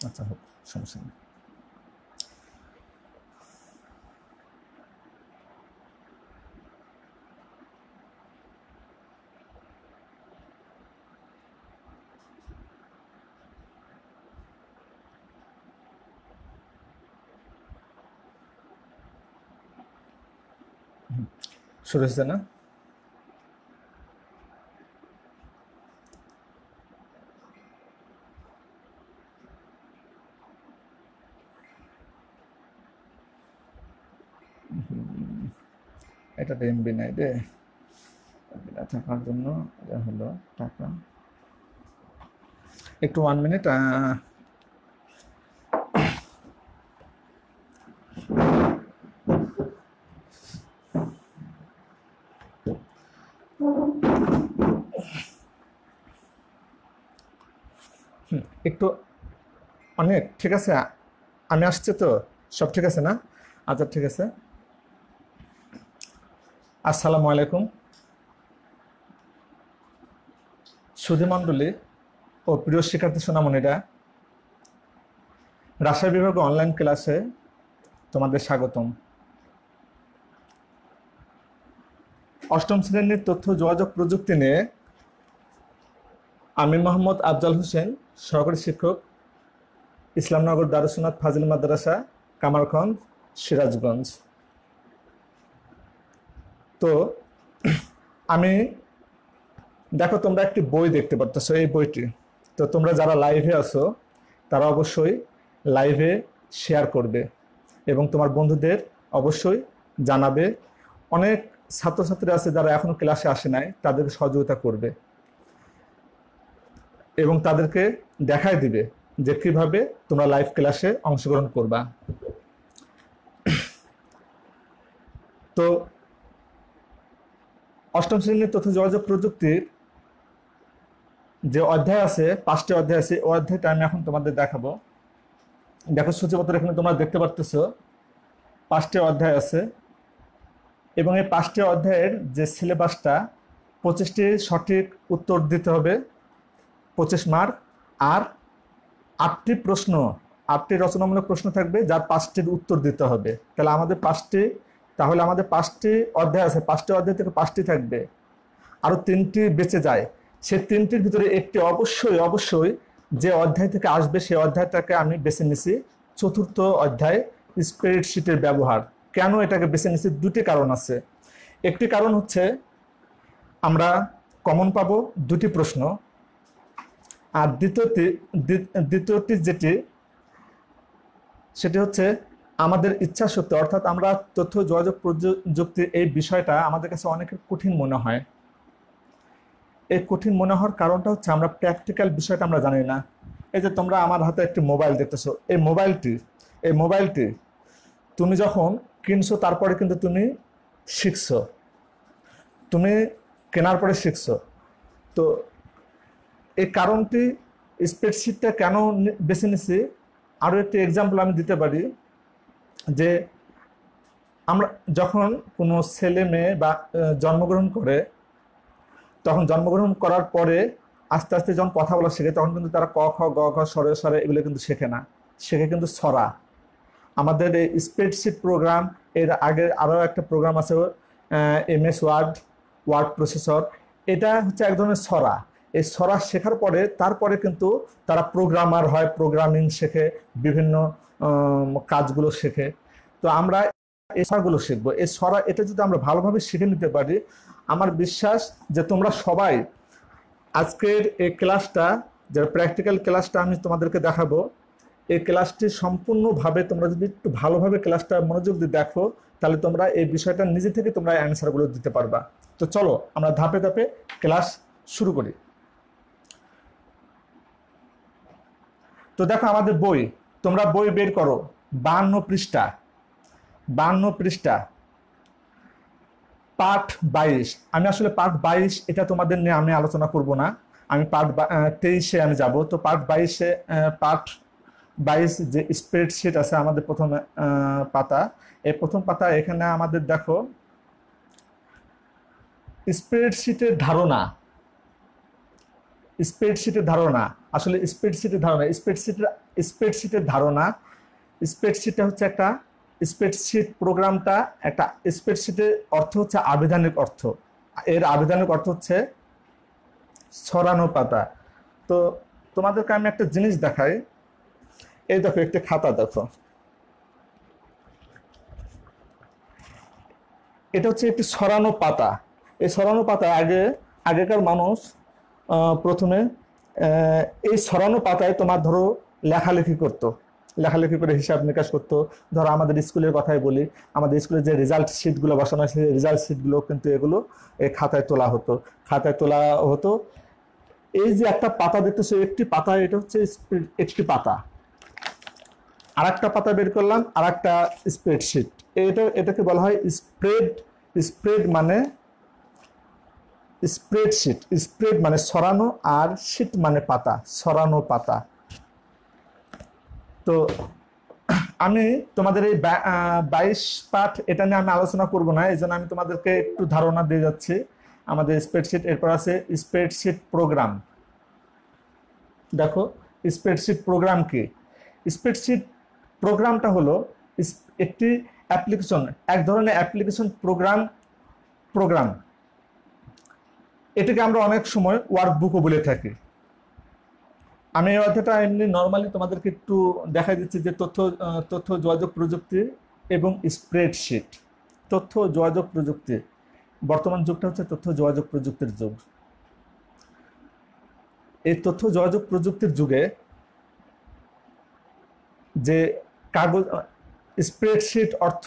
আচ্ছা হোক, সমস্যা নেই। শুরু হয়েছে না? এটা এমবি নাই রে, এমবি না থাকার জন্য এটা হলো টাকা। একটু 1 মিনিট। একটু অনেক ঠিক আছে, আমি আসছি তো, সব ঠিক আছে না? আচ্ছা ঠিক আছে। আসসালামু আলাইকুম সুধীমণ্ডলী ও প্রিয় শিক্ষার্থী সোনামণিরা, রাজশাহী বিভাগে অনলাইন ক্লাসে তোমাদের স্বাগতম। অষ্টম শ্রেণীর তথ্য যোগাযোগ প্রযুক্তি নিয়ে আমি মোহাম্মদ আফজাল হোসেন, সহকারী শিক্ষক, ইসলামনগর দারুসুন্নাত ফাজিল মাদ্রাসা, কামারখন্দ, সিরাজগঞ্জ। তো আমি দেখো, তোমরা একটি বই দেখতে পারতেছো, এই বইটি। তো তোমরা যারা লাইভে আছো তারা অবশ্যই লাইভে শেয়ার করবে এবং তোমার বন্ধুদের অবশ্যই জানাবে। অনেক ছাত্রছাত্রী আছে যারা এখনো ক্লাসে আসে নাই, তাদেরকে সহযোগিতা করবে এবং তাদেরকে দেখায় দিবে যে কিভাবে তোমরা লাইভ ক্লাসে অংশগ্রহণ করবা। তো অষ্টম শ্রেণীর তথ্য যোগাযোগ প্রযুক্তির যে অধ্যায় আছে, 5টি অধ্যায় আছে, ওই অধ্যায়টা আমি এখন তোমাদের দেখাবো। দেখো সূচিপত্র এখানে তোমরা দেখতে পারতেছো, 5টি অধ্যায় আছে এবং এই 5টি অধ্যায়ের যে সিলেবাসটা, 25টি সঠিক উত্তর দিতে হবে, 25 মার্ক। আর 8টি প্রশ্ন, 8টি রচনামূলক প্রশ্ন থাকবে, যার 5টির উত্তর দিতে হবে। তাহলে আমাদের 5টি অধ্যায় আছে, 5টি অধ্যায় থেকে 5টি থাকবে, আরো 3টি বেঁচে যায়। সেই 3টির ভিতরে একটি অবশ্যই অবশ্যই যে অধ্যায় থেকে আসবে, সেই অধ্যায়টাকে আমি বেছে নিছি, 4র্থ অধ্যায়, স্প্রেডশিটের ব্যবহার। কেন এটাকে বেছে নিছি? 2টি কারণ আছে। একটি কারণ হচ্ছে আমরা কমন পাবো 2টি প্রশ্ন, আর দ্বিতীয়টি যেটি, সেটি হচ্ছে আমাদের ইচ্ছা শক্তি, অর্থাৎ আমরা তথ্য যোগাযোগ প্রযুক্তি এই বিষয়টা আমাদের কাছে অনেকের কঠিন মনে হয়। এই কঠিন মনে হওয়ার কারণটা হচ্ছে আমরা প্র্যাকটিক্যাল বিষয়টা আমরা জানি না। এই যে তোমরা আমার হাতে একটি মোবাইল দেখতেছো, এই মোবাইলটি তুমি যখন কিনছো তারপরে কিন্তু তুমি শিখছো, তুমি কেনার পরে শিখছো। তো এই কারণটি, স্প্রেডশিটটা কেন বেছে নিছি, আরও একটি এক্সাম্পল আমি দিতে পারি যে আমরা যখন কোনো ছেলে মেয়ে বা জন্মগ্রহণ করে, তখন জন্মগ্রহণ করার পরে আস্তে আস্তে যখন কথা বলা শেখে, তখন কিন্তু তারা ক খ গ ঘ স্বরে স্বরে এগুলো কিন্তু শেখে না, শেখে কিন্তু ছড়া। আমাদের এই স্প্রেডশিট প্রোগ্রাম, এর আগে আরও একটা প্রোগ্রাম আছে MS ওয়ার্ড, ওয়ার্ড প্রসেসর। এটা হচ্ছে এক ধরনের ছড়া। এই ছড়া শেখার পরে তারপরে কিন্তু তারা প্রোগ্রামার হয়, প্রোগ্রামিং শেখে, বিভিন্ন কাজগুলো শেখে। তো আমরা এই ছড়াগুলো শিখবো, এই ছড়া এটা যদি আমরা ভালোভাবে শিখে নিতে পারি, আমার বিশ্বাস যে তোমরা সবাই আজকের এই ক্লাসটা, যারা প্র্যাকটিক্যাল ক্লাসটা আমি তোমাদেরকে দেখাবো, এই ক্লাসটি সম্পূর্ণভাবে তোমরা যদি একটু ভালোভাবে ক্লাসটা মনোযোগ দিয়ে দেখো, তাহলে তোমরা এই বিষয়টা নিজে থেকে তোমরা অ্যান্সারগুলো দিতে পারবা। তো চলো আমরা ধাপে ধাপে ক্লাস শুরু করি। তো দেখো আমাদের বই, তোমরা বই বের করো, 52 পৃষ্ঠা, 52 পৃষ্ঠা, পাঠ 22। আমি আসলে পাঠ 22 এটা তোমাদের নিয়ে আমি আলোচনা করব না, আমি পাঠ 23-এ আমি যাব। তো পাঠ 22-এ, পাঠ 22 যে স্প্রেডশিট আছে আমাদের প্রথম পাতা, এই প্রথম পাতা, এখানে আমাদের দেখো স্প্রেডশিটের ধারণা, স্প্রেডশিটের ধারণা, আসলে স্প্রেডশিটের ধারণা, স্প্রেডশিটটা হচ্ছে একটা, স্প্রেডশিট প্রোগ্রামটা একটা, স্প্রেডশিটের অর্থ হচ্ছে আবিধানিক অর্থ, এর আবিধানিক অর্থ হচ্ছে ছড়ানো পাতা। তো তোমাদেরকে আমি একটা জিনিস দেখাই, এই দেখো একটি খাতা দেখো, এটা হচ্ছে একটি ছড়ানো পাতা। এই ছড়ানো পাতা আগেকার মানুষ প্রথমে এই ছড়ানো পাতায় তোমার ধরো লেখালেখি করতো, লেখালেখি করে হিসাব নিকাশ করতো। ধরো আমাদের স্কুলের কথাই বলি, আমাদের স্কুলে যে রেজাল্ট শিটগুলো বসানো আছে, রেজাল্ট শিটগুলো কিন্তু এগুলো এই খাতায় তোলা হতো, খাতায় তোলা হতো। এই যে একটা পাতা দেখতেছো, একটি পাতা, এটা হচ্ছে একটি পাতা। আর একটা পাতা বের করলাম, আর একটা স্প্রেডশিট। এটাকে বলা হয় স্প্রেড মানে স্প্রেডশিট। স্প্রেড মানে ছড়ানো, আর শিট মানে পাতা, ছড়ানো পাতা। তো আমি তোমাদের এই 22 পাঠ এটা নিয়ে আমি আলোচনা করব না, এই জন্য আমি তোমাদেরকে একটু ধারণা দিয়ে যাচ্ছি। আমাদের স্প্রেডশিট, এরপর আছে স্প্রেডশিট প্রোগ্রাম। দেখো স্প্রেডশিট প্রোগ্রাম কি? স্প্রেডশিট প্রোগ্রামটা হলো একটি অ্যাপ্লিকেশন, এক ধরনের অ্যাপ্লিকেশন প্রোগ্রাম। এটাকে আমরা অনেক সময় ওয়ার্কবুকও বলে থাকি। আমি এই অধ্যায়টা এমনি নর্মালি তোমাদেরকে একটু দেখাই দিচ্ছি যে তথ্য যোগাযোগ প্রযুক্তি এবং স্প্রেডশিট। তথ্য যোগাযোগ প্রযুক্তি, বর্তমান যুগটা হচ্ছে তথ্য যোগাযোগ প্রযুক্তির যুগ। এই তথ্য যোগাযোগ প্রযুক্তির যুগে যে কাগজ, স্প্রেডশিট অর্থ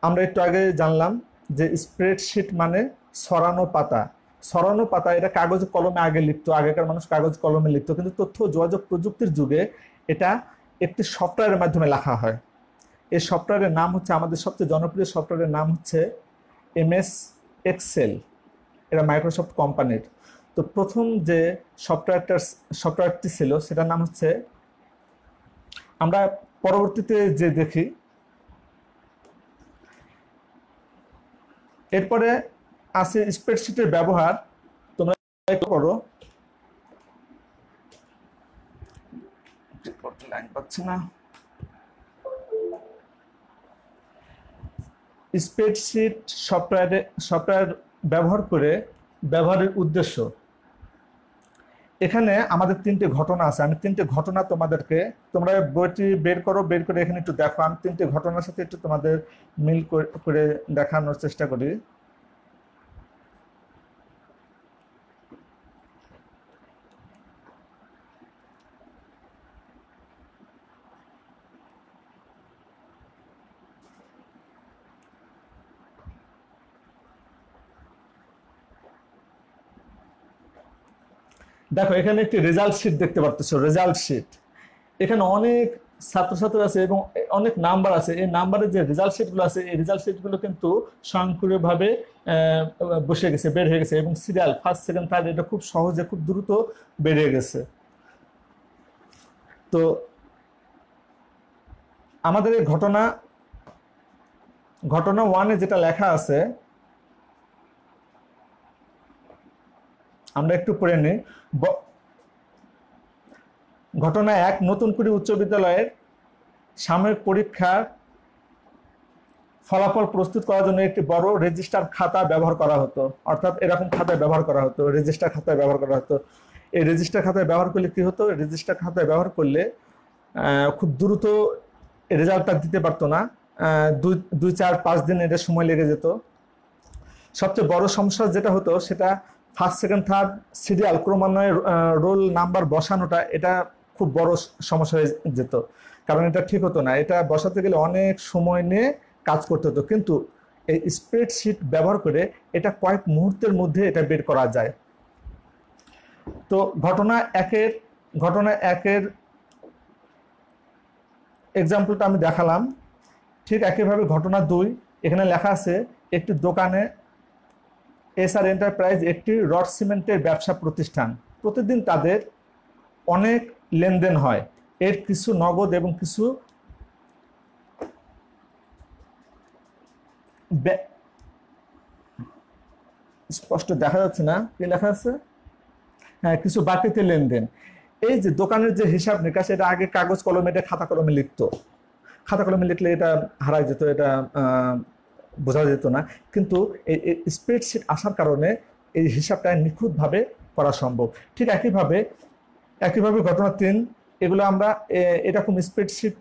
আমরা একটু আগে জানলাম যে স্প্রেডশিট মানে ছড়ানো পাতা। ছড়ানো পাতা, এটা কাগজ কলমে আগে লিখতো, আগেকার মানুষ কাগজ কলমে লিখতো, কিন্তু তথ্য যোগাযোগ প্রযুক্তির যুগে এটা একটি সফটওয়্যারের মাধ্যমে লেখা হয়। এই সফটওয়্যারের নাম হচ্ছে, আমাদের সবচেয়ে জনপ্রিয় সফটওয়্যারের নাম হচ্ছে MS এক্সেল। এটা মাইক্রোসফট কোম্পানির। তো প্রথম যে সফটওয়্যারটি ছিল সেটার নাম হচ্ছে, আমরা পরবর্তীতে যে দেখি, এরপরে আছে স্প্রেডশিটের ব্যবহার। তোমরা করো, লাইন পাচ্ছি না। স্প্রেডশিট সফটওয়্যার ব্যবহারের উদ্দেশ্য, এখানে আমাদের 3টে ঘটনা আছে। আমি 3টে ঘটনা তোমাদেরকে, তোমরা বইটি বের করে এখানে একটু দেখো। আমি 3টে ঘটনার সাথে একটু তোমাদের মিল করে দেখানোর চেষ্টা করি। দেখো এখানে একটি রেজাল্ট শিট দেখতে পাচ্ছ, রেজাল্ট শিট। এখানে অনেক ছাত্রছাত্রী আছে এবং অনেক নাম্বার আছে। এই নাম্বারের যে রেজাল্ট শিটগুলো আছে, এই রেজাল্ট শিটগুলো কিন্তু স্বয়ংক্রিয়ভাবে বসে গেছে, বের হয়ে গেছে, এবং সিরিয়াল ফার্স্ট সেকেন্ড থার্ড এটা খুব সহজে, খুব দ্রুত বেড়ে গেছে। তো আমাদের এই ঘটনা 1-এ যেটা লেখা আছে, আমরা একটু পড়ে নিই। ঘটনা 1, নতুন করে উচ্চ বিদ্যালয়ের সাময়িক পরীক্ষার ফলাফল প্রস্তুত করার জন্য একটি বড় রেজিস্টার খাতা ব্যবহার করা হতো। অর্থাৎ এরকম খাতায় ব্যবহার করা হতো, রেজিস্টার খাতায় ব্যবহার করা হতো। এই রেজিস্টার খাতায় ব্যবহার করলে কি হতো? রেজিস্টার খাতায় ব্যবহার করলে খুব দ্রুত রেজাল্টটা দিতে পারতো না, 2-4-5 দিন এটা সময় লেগে যেত। সবচেয়ে বড় সমস্যা যেটা হতো, সেটা ফার্স্ট সেকেন্ড থার্ড সিরিয়াল ক্রমান্বয়ে রোল নাম্বার বসানোটা, এটা খুব বড় সমস্যা হয়ে যেত, কারণ এটা ঠিক হতো না। এটা বসাতে গেলে অনেক সময় নিয়ে কাজ করতে হতো, কিন্তু এই স্প্রেডশিট ব্যবহার করে এটা কয়েক মুহূর্তের মধ্যে এটা বের করা যায়। তো ঘটনা একের এক্সাম্পলটা আমি দেখালাম। ঠিক একইভাবে ঘটনা 2, এখানে লেখা আছে, একটি দোকানে SR এন্টারপ্রাইজ একটি রড সিমেন্টের ব্যবসা প্রতিষ্ঠান। প্রতিদিন তাদের অনেক লেনদেন হয়, এর কিছু নগদ এবং কিছু স্পষ্ট দেখা যাচ্ছে না, কি লেখা আছে? কিছু বাকিতে লেনদেন। এই যে দোকানের যে হিসাব নিকাশ, এটা আগে কাগজ কলমে, এটা খাতা কলমে লিখতো। খাতা কলমে লিখলে এটা হারাই যেত, এটা বোঝা যেত না। কিন্তু এই স্প্রেডশিট আসার কারণে এই হিসাবটা নিখুঁতভাবে করা সম্ভব। ঠিক একইভাবে ঘটনা 3, এগুলো আমরা এরকম স্প্রেডশিট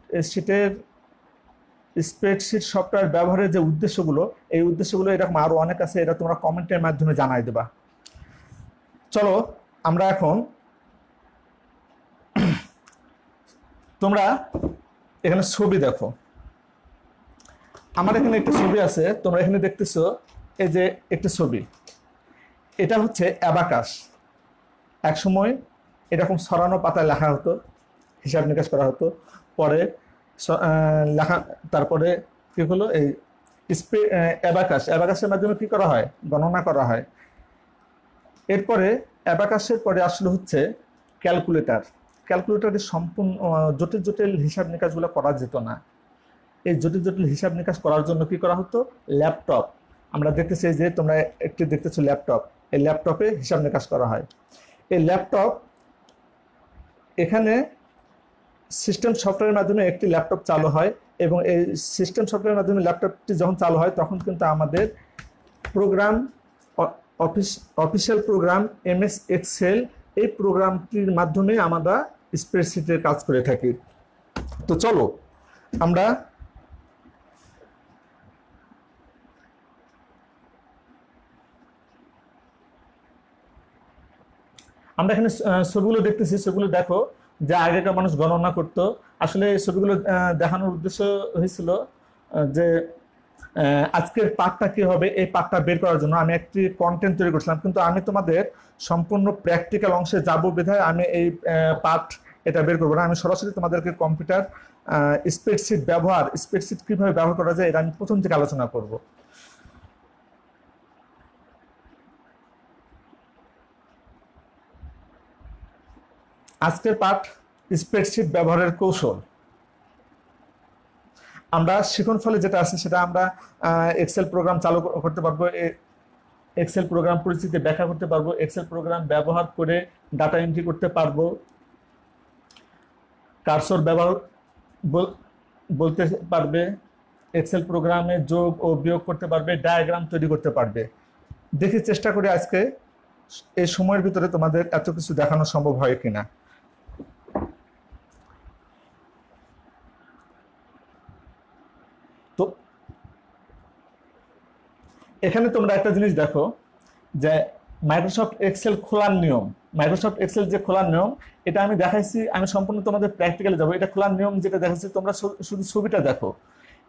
সফটওয়্যার ব্যবহারের যে উদ্দেশ্যগুলো, এই উদ্দেশ্যগুলো এরকম আরো অনেক আছে, এটা তোমরা কমেন্টের মাধ্যমে জানাই দেবা। চলো আমরা এখন, তোমরা এখানে ছবি দেখো। আমার এখানে একটা ছবি আছে, তোমরা এখানে দেখতেছো এই যে একটা ছবি, এটা হচ্ছে অ্যাবাকাস। এক সময় এরকম ছড়ানো পাতায় লেখা হতো, হিসাব নিকাশ করা হতো। পরে লেখা, তারপরে কি হলো, এই অ্যাবাকাসের মাধ্যমে কি করা হয়, গণনা করা হয়। এরপরে অ্যাবাকাসের পরে আসলে হচ্ছে ক্যালকুলেটারে সম্পূর্ণ জটিল জটিল হিসাব নিকাশগুলো করা যেত না। এই জটিল জটিল হিসাব নিকাশ করার জন্য কি করা হতো, ল্যাপটপ। আমরা দেখতেছি যে তোমরা একটি দেখতেছো ল্যাপটপ, এই ল্যাপটপে হিসাব নিকাশ করা হয়। এই ল্যাপটপ, এখানে সিস্টেম সফটওয়্যারের মাধ্যমে একটি ল্যাপটপ চালু হয়, এবং এই সিস্টেম সফটওয়্যারের মাধ্যমে ল্যাপটপটি যখন চালু হয় তখন কিন্তু আমাদের program, official program MS Excel, এই প্রোগ্রামটির মাধ্যমে আমরা স্প্রেডশিটের কাজ করে থাকি। তো চলো আমরা এখানে ছবিগুলো দেখতেছি। ছবিগুলো দেখো, যে আগেকার মানুষ গণনা করতো। আসলে এই ছবিগুলো দেখানোর উদ্দেশ্য হয়েছিল যে আজকের পাঠটা কি হবে, এই পাঠটা বের করার জন্য আমি একটি কন্টেন্ট তৈরি করছিলাম। কিন্তু আমি তোমাদের সম্পূর্ণ প্র্যাকটিক্যাল অংশে যাবো বিধায় আমি এই পাঠ এটা বের করবো না। আমি সরাসরি তোমাদেরকে কম্পিউটার স্প্রেডশিট কিভাবে ব্যবহার করা যায়, এটা আমি প্রথম থেকে আলোচনা করব। আজকের পাঠ স্প্রেডশিট ব্যবহারের কৌশল। আমরা শিখন ফলে যেটা আছে সেটা আমরা এক্সেল প্রোগ্রাম চালু করতে পারবো, এক্সেল প্রোগ্রাম পরিচিতি ব্যাখ্যা করতে পারবো, এক্সেল প্রোগ্রাম ব্যবহার করে ডাটা এন্ট্রি করতে পারবো, কার্সর ব্যবহার বলতে পারবে, এক্সেল প্রোগ্রামে যোগ ও বিয়োগ করতে পারবে, ডায়াগ্রাম তৈরি করতে পারবে। দেখি চেষ্টা করি আজকে এই সময়ের ভিতরে তোমাদের এত কিছু দেখানো সম্ভব হয় কিনা। তো এখানে তোমরা একটা জিনিস দেখো যে মাইক্রোসফট এক্সেল খোলার নিয়ম, মাইক্রোসফট এক্সেল যে খোলার নিয়ম, এটা আমি দেখাইছি। আমি সম্পূর্ণ তোমাদের প্র্যাকটিক্যালে যাবো। এটা খোলার নিয়ম যেটা দেখাচ্ছি, তোমরা শুধু ছবিটা দেখো।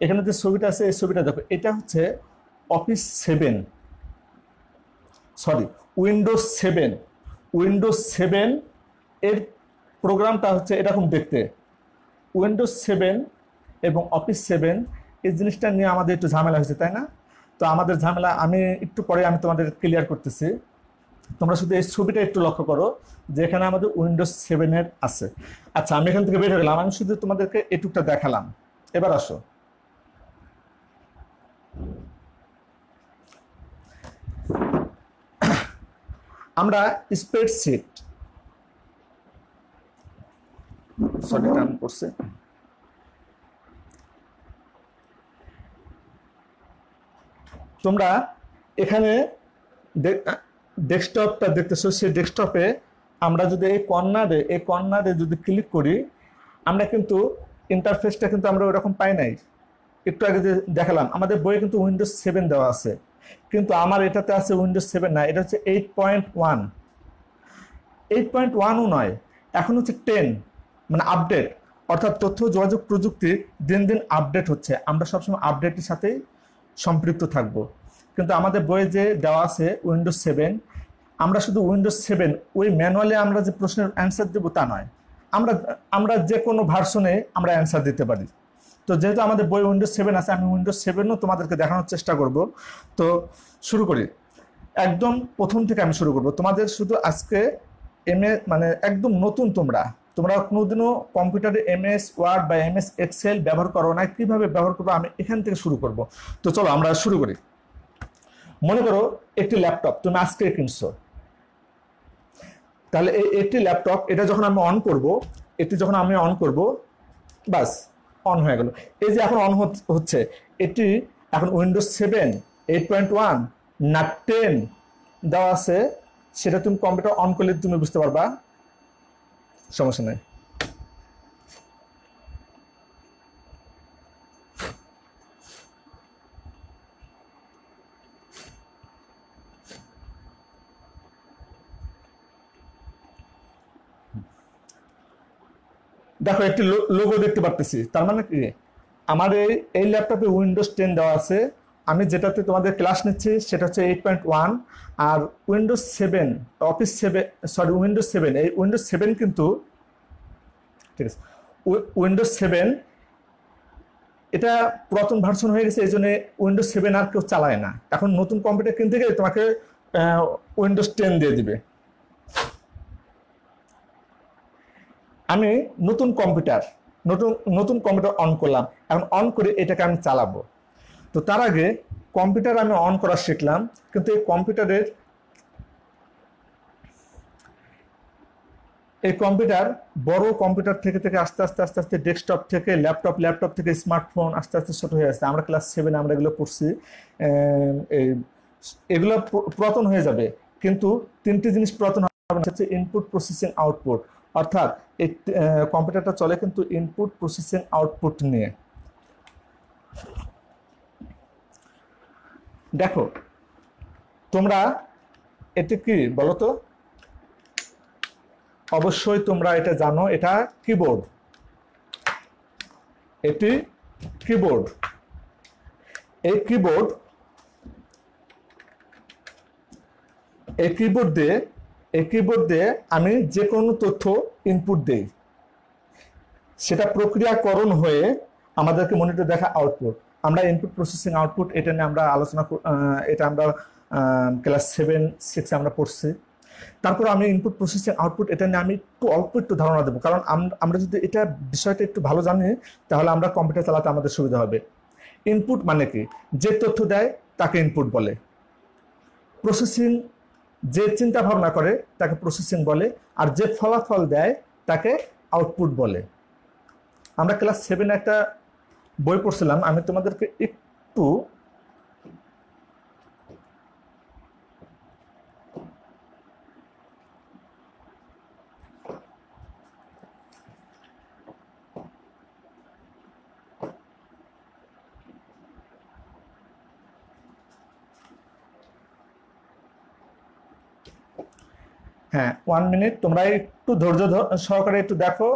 এখানে যে ছবিটা আছে এই ছবিটা দেখো, এটা হচ্ছে উইন্ডোজ 7 এর প্রোগ্রামটা হচ্ছে এরকম দেখতে। উইন্ডোজ 7 এবং অফিস 7 এই জিনিসটা নিয়ে আমাদের একটু ঝামেলা হয়েছে, তাই না? তো আমাদের ঝামেলা আমি একটু পরে আমি তোমাদের ক্লিয়ার করতেছি। তোমরা শুধু এই ছবিটা একটু লক্ষ্য করো যে এখানে আমাদের উইন্ডোজ 7 এর আছে। আচ্ছা, আমি এখান থেকে বের হয়ে গেলাম, আমি শুধু তোমাদেরকে এটুকটা দেখালাম। এবার আসো, আমরা স্প্রেডশিট করছে। তোমরা এখানে ডেস্কটপটা দেখতেছো, সেই ডেস্কটপে আমরা যদি এই কর্নারে যদি ক্লিক করি, আমরা কিন্তু ইন্টারফেসটা কিন্তু আমরা ওরকম পাই নাই। একটু আগে যে দেখালাম আমাদের বইয়ে কিন্তু উইন্ডোজ 7 দেওয়া আছে, কিন্তু আমার এটাতে আছে উইন্ডোজ 7 না, এটা হচ্ছে 8.1ও নয়, এখন হচ্ছে 10, মানে আপডেট। অর্থাৎ তথ্য যোগাযোগ প্রযুক্তি দিন দিন আপডেট হচ্ছে, আমরা সবসময় আপডেটের সাথেই সম্পৃক্ত থাকব। কিন্তু আমাদের বইয়ে যে দেওয়া আছে উইন্ডোজ 7, আমরা শুধু উইন্ডোজ 7 ওই ম্যানুয়ালে আমরা যে প্রশ্নের অ্যান্সার দেবো তা নয়, আমরা যে কোনো ভার্সনে আমরা অ্যান্সার দিতে পারি। তো যেহেতু আমাদের বই উইন্ডোজ 7 আছে, আমি উইন্ডোজ 7ও তোমাদেরকে দেখানোর চেষ্টা করব। তো শুরু করি, একদম প্রথম থেকে আমি শুরু করব। তোমাদের শুধু আজকে মানে একদম নতুন, তোমরা কোনোদিনও কম্পিউটারে এমএস ওয়ার্ড বা এমএস এক্সেল ব্যবহার করো না, কিভাবে ব্যবহার করবো আমি এখান থেকে শুরু করব। তো চলো আমরা শুরু করি। মনে করো একটি ল্যাপটপ তুমি আজকে কিনছো, তাহলে এটি ল্যাপটপ, এটা যখন আমি অন করব, এটি যখন আমি অন করব, বাস অন হয়ে গেল। এই যে এখন অন হচ্ছে, এটি এখন উইন্ডোজ 7, 8.1 না 10 দেওয়া আছে, সেটা তুমি কম্পিউটার অন করলে তুমি বুঝতে পারবা, সমস্যা নেই। দেখো একটি লোগো দেখতে পারতেছি, তার মানে কি আমার এই ল্যাপটপে উইন্ডোজ 10 দেওয়া আছে। আমি যেটাতে তোমাদের ক্লাস নিচ্ছি সেটা হচ্ছে 8.1, আর উইন্ডোজ 7, অফিস 7, সরি উইন্ডোজ 7, এই উইন্ডোজ 7 কিন্তু, ঠিক আছে, উইন্ডোজ 7 এটা পুরাতন ভার্সন হয়ে গেছে, এই জন্য উইন্ডোজ 7 আর কেউ চালায় না। এখন নতুন কম্পিউটার কিনতে গেলে তোমাকে উইন্ডোজ 10 দিয়ে দিবে। আমি নতুন কম্পিউটার নতুন কম্পিউটার অন করলাম, এখন অন করে এটাকে আমি চালাবো। তো তার আগে কম্পিউটার আমি অন করা শিখলাম, কিন্তু এই কম্পিউটার বড় কম্পিউটার থেকে থেকে আস্তে আস্তে আস্তে আস্তে ডেস্কটপ থেকে ল্যাপটপ থেকে স্মার্টফোন আস্তে আস্তে ছোট হয়ে আসছে। আমরা ক্লাস 7 আমরা এগুলো পড়ছি। এগুলো পুরাতন হয়ে যাবে, কিন্তু তিনটি জিনিস পুরাতন হবে না, হচ্ছে ইনপুট, প্রসেসিং, আউটপুট। অর্থাৎ এই কম্পিউটারটা চলে কিন্তু ইনপুট, প্রসেসিং, আউটপুট নিয়ে। দেখো তোমরা এটি কি বলো তো, অবশ্যই তোমরা এটা জানো, এটা কিবোর্ড, এটি কিবোর্ড। এই কিবোর্ড দিয়ে আমি যে কোনো তথ্য ইনপুট দেই, সেটা প্রক্রিয়াকরণ হয়ে আমাদেরকে মনিটর দেখা আউটপুট। আমরা ইনপুট, প্রসেসিং, আউটপুট এটা নিয়ে আমরা আলোচনা, এটা আমরা ক্লাস 7-6 আমরা পড়ছি। তারপর আমি ইনপুট, প্রসেসিং, আউটপুট এটা নিয়ে আমি একটু ধারণা দেবো, কারণ আমরা যদি এটা বিষয়টা একটু ভালো জানি তাহলে আমরা কম্পিউটার চালাতে আমাদের সুবিধা হবে। ইনপুট মানে কি, যে তথ্য দেয় তাকে ইনপুট বলে। প্রসেসিং, যে চিন্তা ভাবনা করে তাকে প্রসেসিং বলে, আর যে ফলাফল দেয় তাকে আউটপুট বলে। আমরা ক্লাস 7 একটা বই পড়ছিলাম, আমি তোমাদেরকে একটু হ্যাঁ 1 মিনিট, তোমরা একটু ধৈর্য সহকারে একটু দেখো।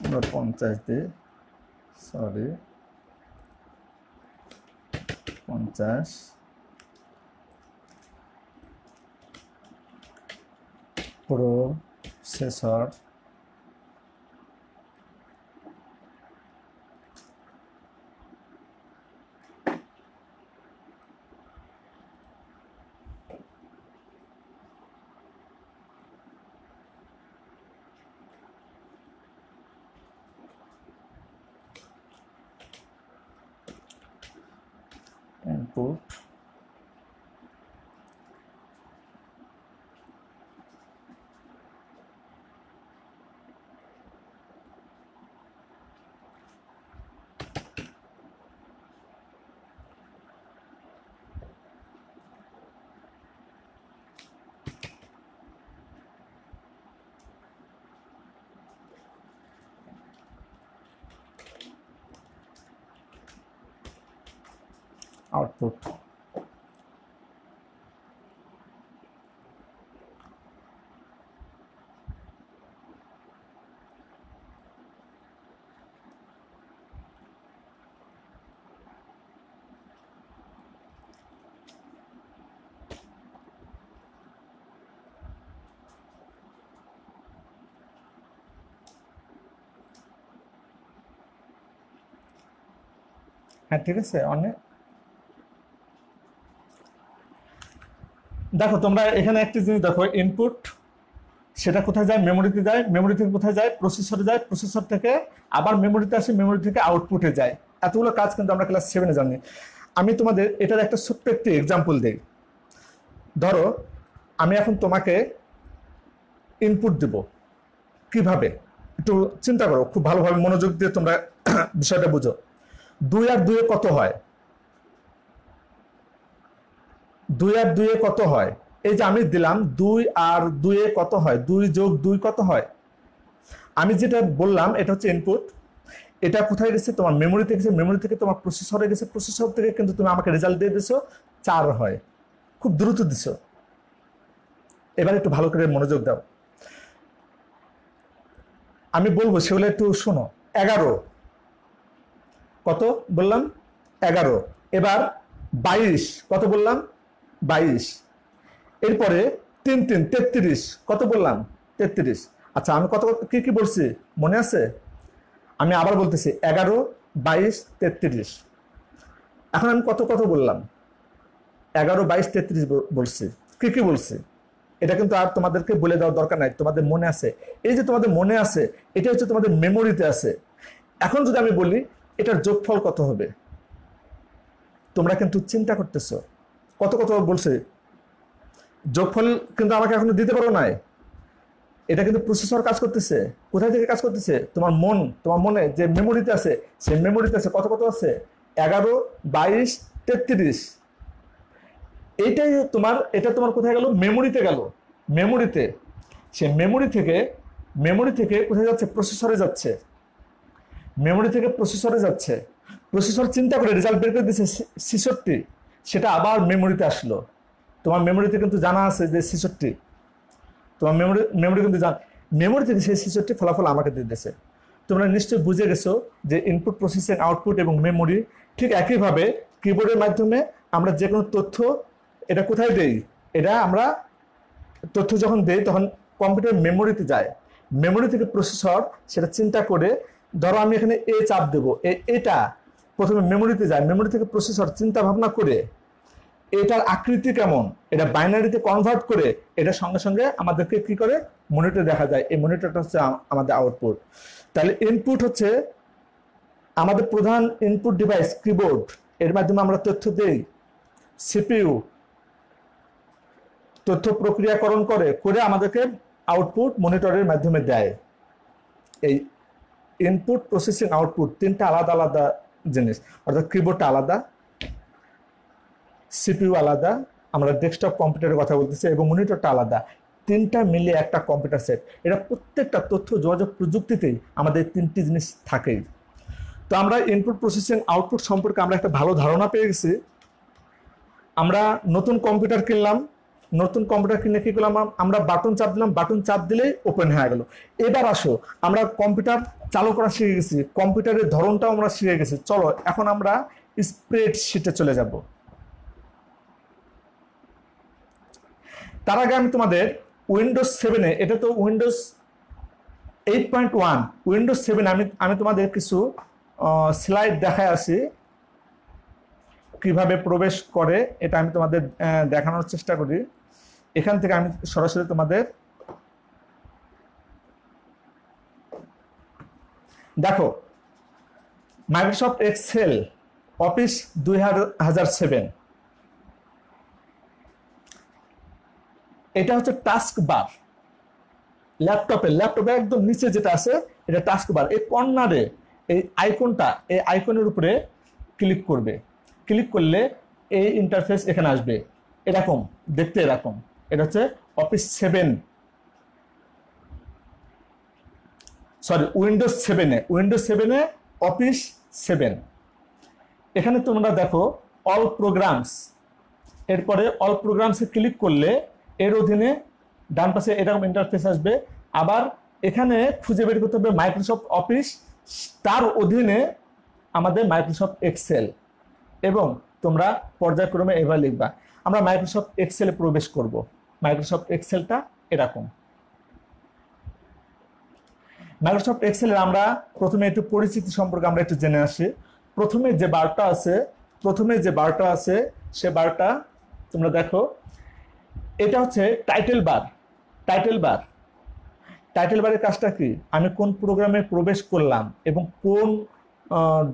আমরা 50 দিই, সরি 50 প্রসেসর, ইনপুট, আউটপুট। হ্যাঁ ঠিক আছে অনেক। দেখো তোমরা এখানে একটি জিনিস দেখো, ইনপুট সেটা কোথায় যায়, মেমোরিতে যায়, মেমোরি থেকে কোথায় যায়, প্রসেসরে যায়, প্রসেসর থেকে আবার মেমোরিতে আসে, মেমোরি থেকে আউটপুটে যায়। এতগুলো কাজ কিন্তু আমরা ক্লাস 7-এ জানি। আমি তোমাদের এটার একটা ছোট্ট একটি এক্সাম্পল দিই। ধরো আমি এখন তোমাকে ইনপুট দেব, কিভাবে একটু চিন্তা করো, খুব ভালোভাবে মনোযোগ দিয়ে তোমরা বিষয়টা বুঝো। 2 আর 2 কত হয়? 2 আর 2 কত হয়? এই যে আমি দিলাম 2 আর 2 কত হয়, 2 যোগ 2 কত হয়? আমি যেটা বললাম এটা হচ্ছে ইনপুট। এটা কোথায় গেছে? তোমার মেমোরিতে গেছে, মেমোরি থেকে তোমার প্রসেসরে গেছে, প্রসেসর থেকে কিন্তু তুমি আমাকে রেজাল্ট দিয়ে দিছো 4 হয়। খুব দ্রুত দিছো। এবার একটু ভালো করে মনোযোগ দাও, আমি বলবো সেগুলো একটু শোনো। 11 কত বললাম? 11। এবার 22 কত বললাম? 22। এরপরে 3 3 33 কত বললাম? 33। আচ্ছা আমি কত কি কি বলছি মনে আছে? আমি আবার বলতেছি 11 22 33। এখন আমি কত কত বললাম? 11 22 33 বলছি। কি কি বলছি এটা কিন্তু আর তোমাদেরকে বলে দেওয়ার দরকার নাই, তোমাদের মনে আছে। এই যে তোমাদের মনে আছে, এটা হচ্ছে তোমাদের মেমোরিতে আছে। এখন যদি আমি বলি এটার যোগফল কত হবে, তোমরা কিন্তু চিন্তা করতেছো কত কত বলছে। যোগফল কিন্তু আমাকে এখনো দিতে পারো নাই। এটা কিন্তু প্রসেসর কাজ করতেছে। কোথায় থেকে কাজ করতেছে? তোমার মন, তোমার মনে যে মেমোরিতে আছে, সেই মেমোরিতে আছে কত কত আছে? 11 22 33। এইটাই তোমার, এটা তোমার কোথায় গেল? মেমোরিতে গেল। মেমোরিতে, সে মেমোরি থেকে কোথায় যাচ্ছে? প্রসেসরে যাচ্ছে। মেমোরি থেকে প্রসেসরে যাচ্ছে। প্রসেসর চিন্তা করে রেজাল্ট বের করে দিচ্ছে 66, সেটা আবার মেমোরিতে আসলো। তোমার মেমোরিতে কিন্তু জানা আছে যে 66, তোমার মেমোরি কিন্তু মেমোরি থেকে সেই 66 ফলাফল আমাকে দিয়ে দিয়েছে। তোমরা নিশ্চয়ই বুঝে গেছো যে ইনপুট প্রসেসিং আউটপুট এবং মেমোরি ঠিক একইভাবে কিবোর্ডের মাধ্যমে আমরা যে কোনো তথ্য এটা কোথায় দেই, এটা আমরা তথ্য যখন দেই তখন কম্পিউটার মেমোরিতে যায়। মেমোরি থেকে প্রসেসর সেটা চিন্তা করে, ধরো আমি এখানে এ চাপ দেবো, এটা প্রথমে মেমোরিতে যায়, মেমোরি থেকে প্রসেসর চিন্তা ভাবনা করে এটার আকৃতি কেমন এটা বাইনারিতে কনভার্ট করে এটা সঙ্গে সঙ্গে আমাদেরকে কি করে মনিটরে দেখা যায়। এই মনিটরটা হচ্ছে আমাদের আউটপুট। তাহলে ইনপুট হচ্ছে আমাদের প্রধান ইনপুট ডিভাইস কিবোর্ড, এর মাধ্যমে আমরা তথ্য দেই। সিপিইউ তথ্য প্রক্রিয়াকরণ করে আমাদেরকে আউটপুট মনিটরের মাধ্যমে দেয়। এই ইনপুট প্রসেসিং আউটপুট তিনটা আলাদা আলাদা জিনিস, অর্থাৎ কিবোর্ডটা আলাদা, সিপিইউ আলাদা, আমরা ডেস্কটপ কম্পিউটারের কথা বলতেছি, এবং মনিটরটা আলাদা। তিনটা মিলে একটা কম্পিউটার সেট। এটা প্রত্যেকটা তথ্য যোগাযোগ প্রযুক্তিতেই আমাদের তিনটি জিনিস থাকেই। তো আমরা ইনপুট প্রসেসিং আউটপুট সম্পর্কে আমরা একটা ভালো ধারণা পেয়ে গেছি। আমরা নতুন কম্পিউটার কিনলাম, নতুন কম্পিউটার কিনে কি করলাম? আমরা বাটন চাপ দিলাম, বাটন চাপ দিলেই ওপেন হয়ে গেল। এবার আসো, আমরা কম্পিউটার চালু করা শিখে গেছি, কম্পিউটারের ধরনটাও আমরা শিখে গেছি। চলো এখন আমরা স্প্রেডশিটে চলে যাব। তার আগে আমি তোমাদের উইন্ডোজ 7-এ, এটা তো উইন্ডোজ 8.1, উইন্ডোজ 7 আমি তোমাদের কিছু স্লাইড দেখায় আসি কিভাবে প্রবেশ করে। এটা আমি তোমাদের দেখানোর চেষ্টা করি। এখান থেকে আমি সরাসরি তোমাদের দেখো, মাইক্রোসফট এক্সেল অফিস 2007, এটা হচ্ছে টাস্ক বার। ল্যাপটপে একদম নিচে যেটা আছে এটা টাস্ক বার। এই কর্নারে এই আইকনটা, এই আইকনের উপরে ক্লিক করবে। ক্লিক করলে এই ইন্টারফেস এখানে আসবে, এরকম দেখতে, এরকম। এটা হচ্ছে অফিস 7, সরি উইন্ডোজ 7-এ অফিস 7। এখানে তোমরা দেখো অল প্রোগ্রামস, এরপরে অল প্রোগ্রামসে ক্লিক করলে এর অধীনে ডান পাশে এরকম ইন্টারফেস আসবে। আবার এখানে খুঁজে বের করতে হবে মাইক্রোসফট অফিস, তার অধীনে আমাদের মাইক্রোসফট এক্সেল, এবং তোমরা পর্যায়ক্রমে এবার লিখবা। আমরা মাইক্রোসফট এক্সেলে প্রবেশ করব। মাইক্রোসফট এক্সেলটা এরকম। মাইক্রোসফট এক্সেলের আমরা প্রথমে একটু পরিচিতি সম্পর্কে আমরা একটু জেনে আসি। প্রথমে যে বারটা আছে, সে বারটা তোমরা দেখো, এটা হচ্ছে টাইটেল বার। টাইটেল বারের কাজটা কি? আমি কোন প্রোগ্রামে প্রবেশ করলাম এবং কোন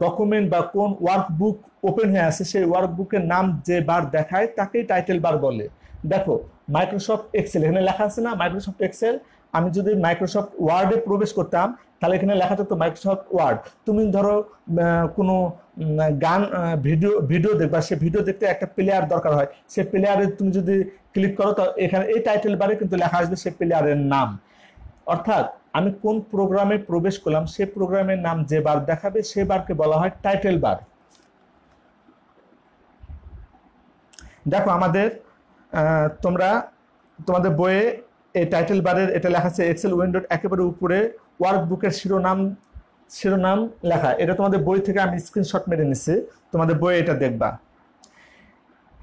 ডকুমেন্ট বা কোন ওয়ার্কবুক ওপেন হয়ে আছে, সেই ওয়ার্কবুকের নাম যে বার দেখায় তাকেই টাইটেল বার বলে। দেখো মাইক্রোসফট এক্সেল এখানে লেখা আছে না, মাইক্রোসফট এক্সেল। আমি যদি মাইক্রোসফট ওয়ার্ডে প্রবেশ করতাম তাহলে এখানে লেখা থাকতো মাইক্রোসফট ওয়ার্ড। তুমি ধরো কোনো গান ভিডিও দেখবা, সে ভিডিও দেখতে একটা প্লেয়ার দরকার হয়, সে প্লেয়ারে তুমি যদি ক্লিক করো তো এখানে এই টাইটেল বারে কিন্তু লেখা আসবে সে প্লেয়ারের নাম। অর্থাৎ আমি কোন প্রোগ্রামে প্রবেশ করলাম সে প্রোগ্রামের নাম যে বার দেখাবে সে বারকে বলা হয় টাইটেল বার। দেখো আমাদের তোমাদের বইয়ে এই টাইটেল বারের এটা লেখা আছে এক্সেল উইন্ডোর একেবারে উপরে ওয়ার্কবুকের শিরোনাম লেখা। এটা তোমাদের বই থেকে আমি স্ক্রিনশট মেরে নিচ্ছি, তোমাদের বইয়ে এটা দেখবা।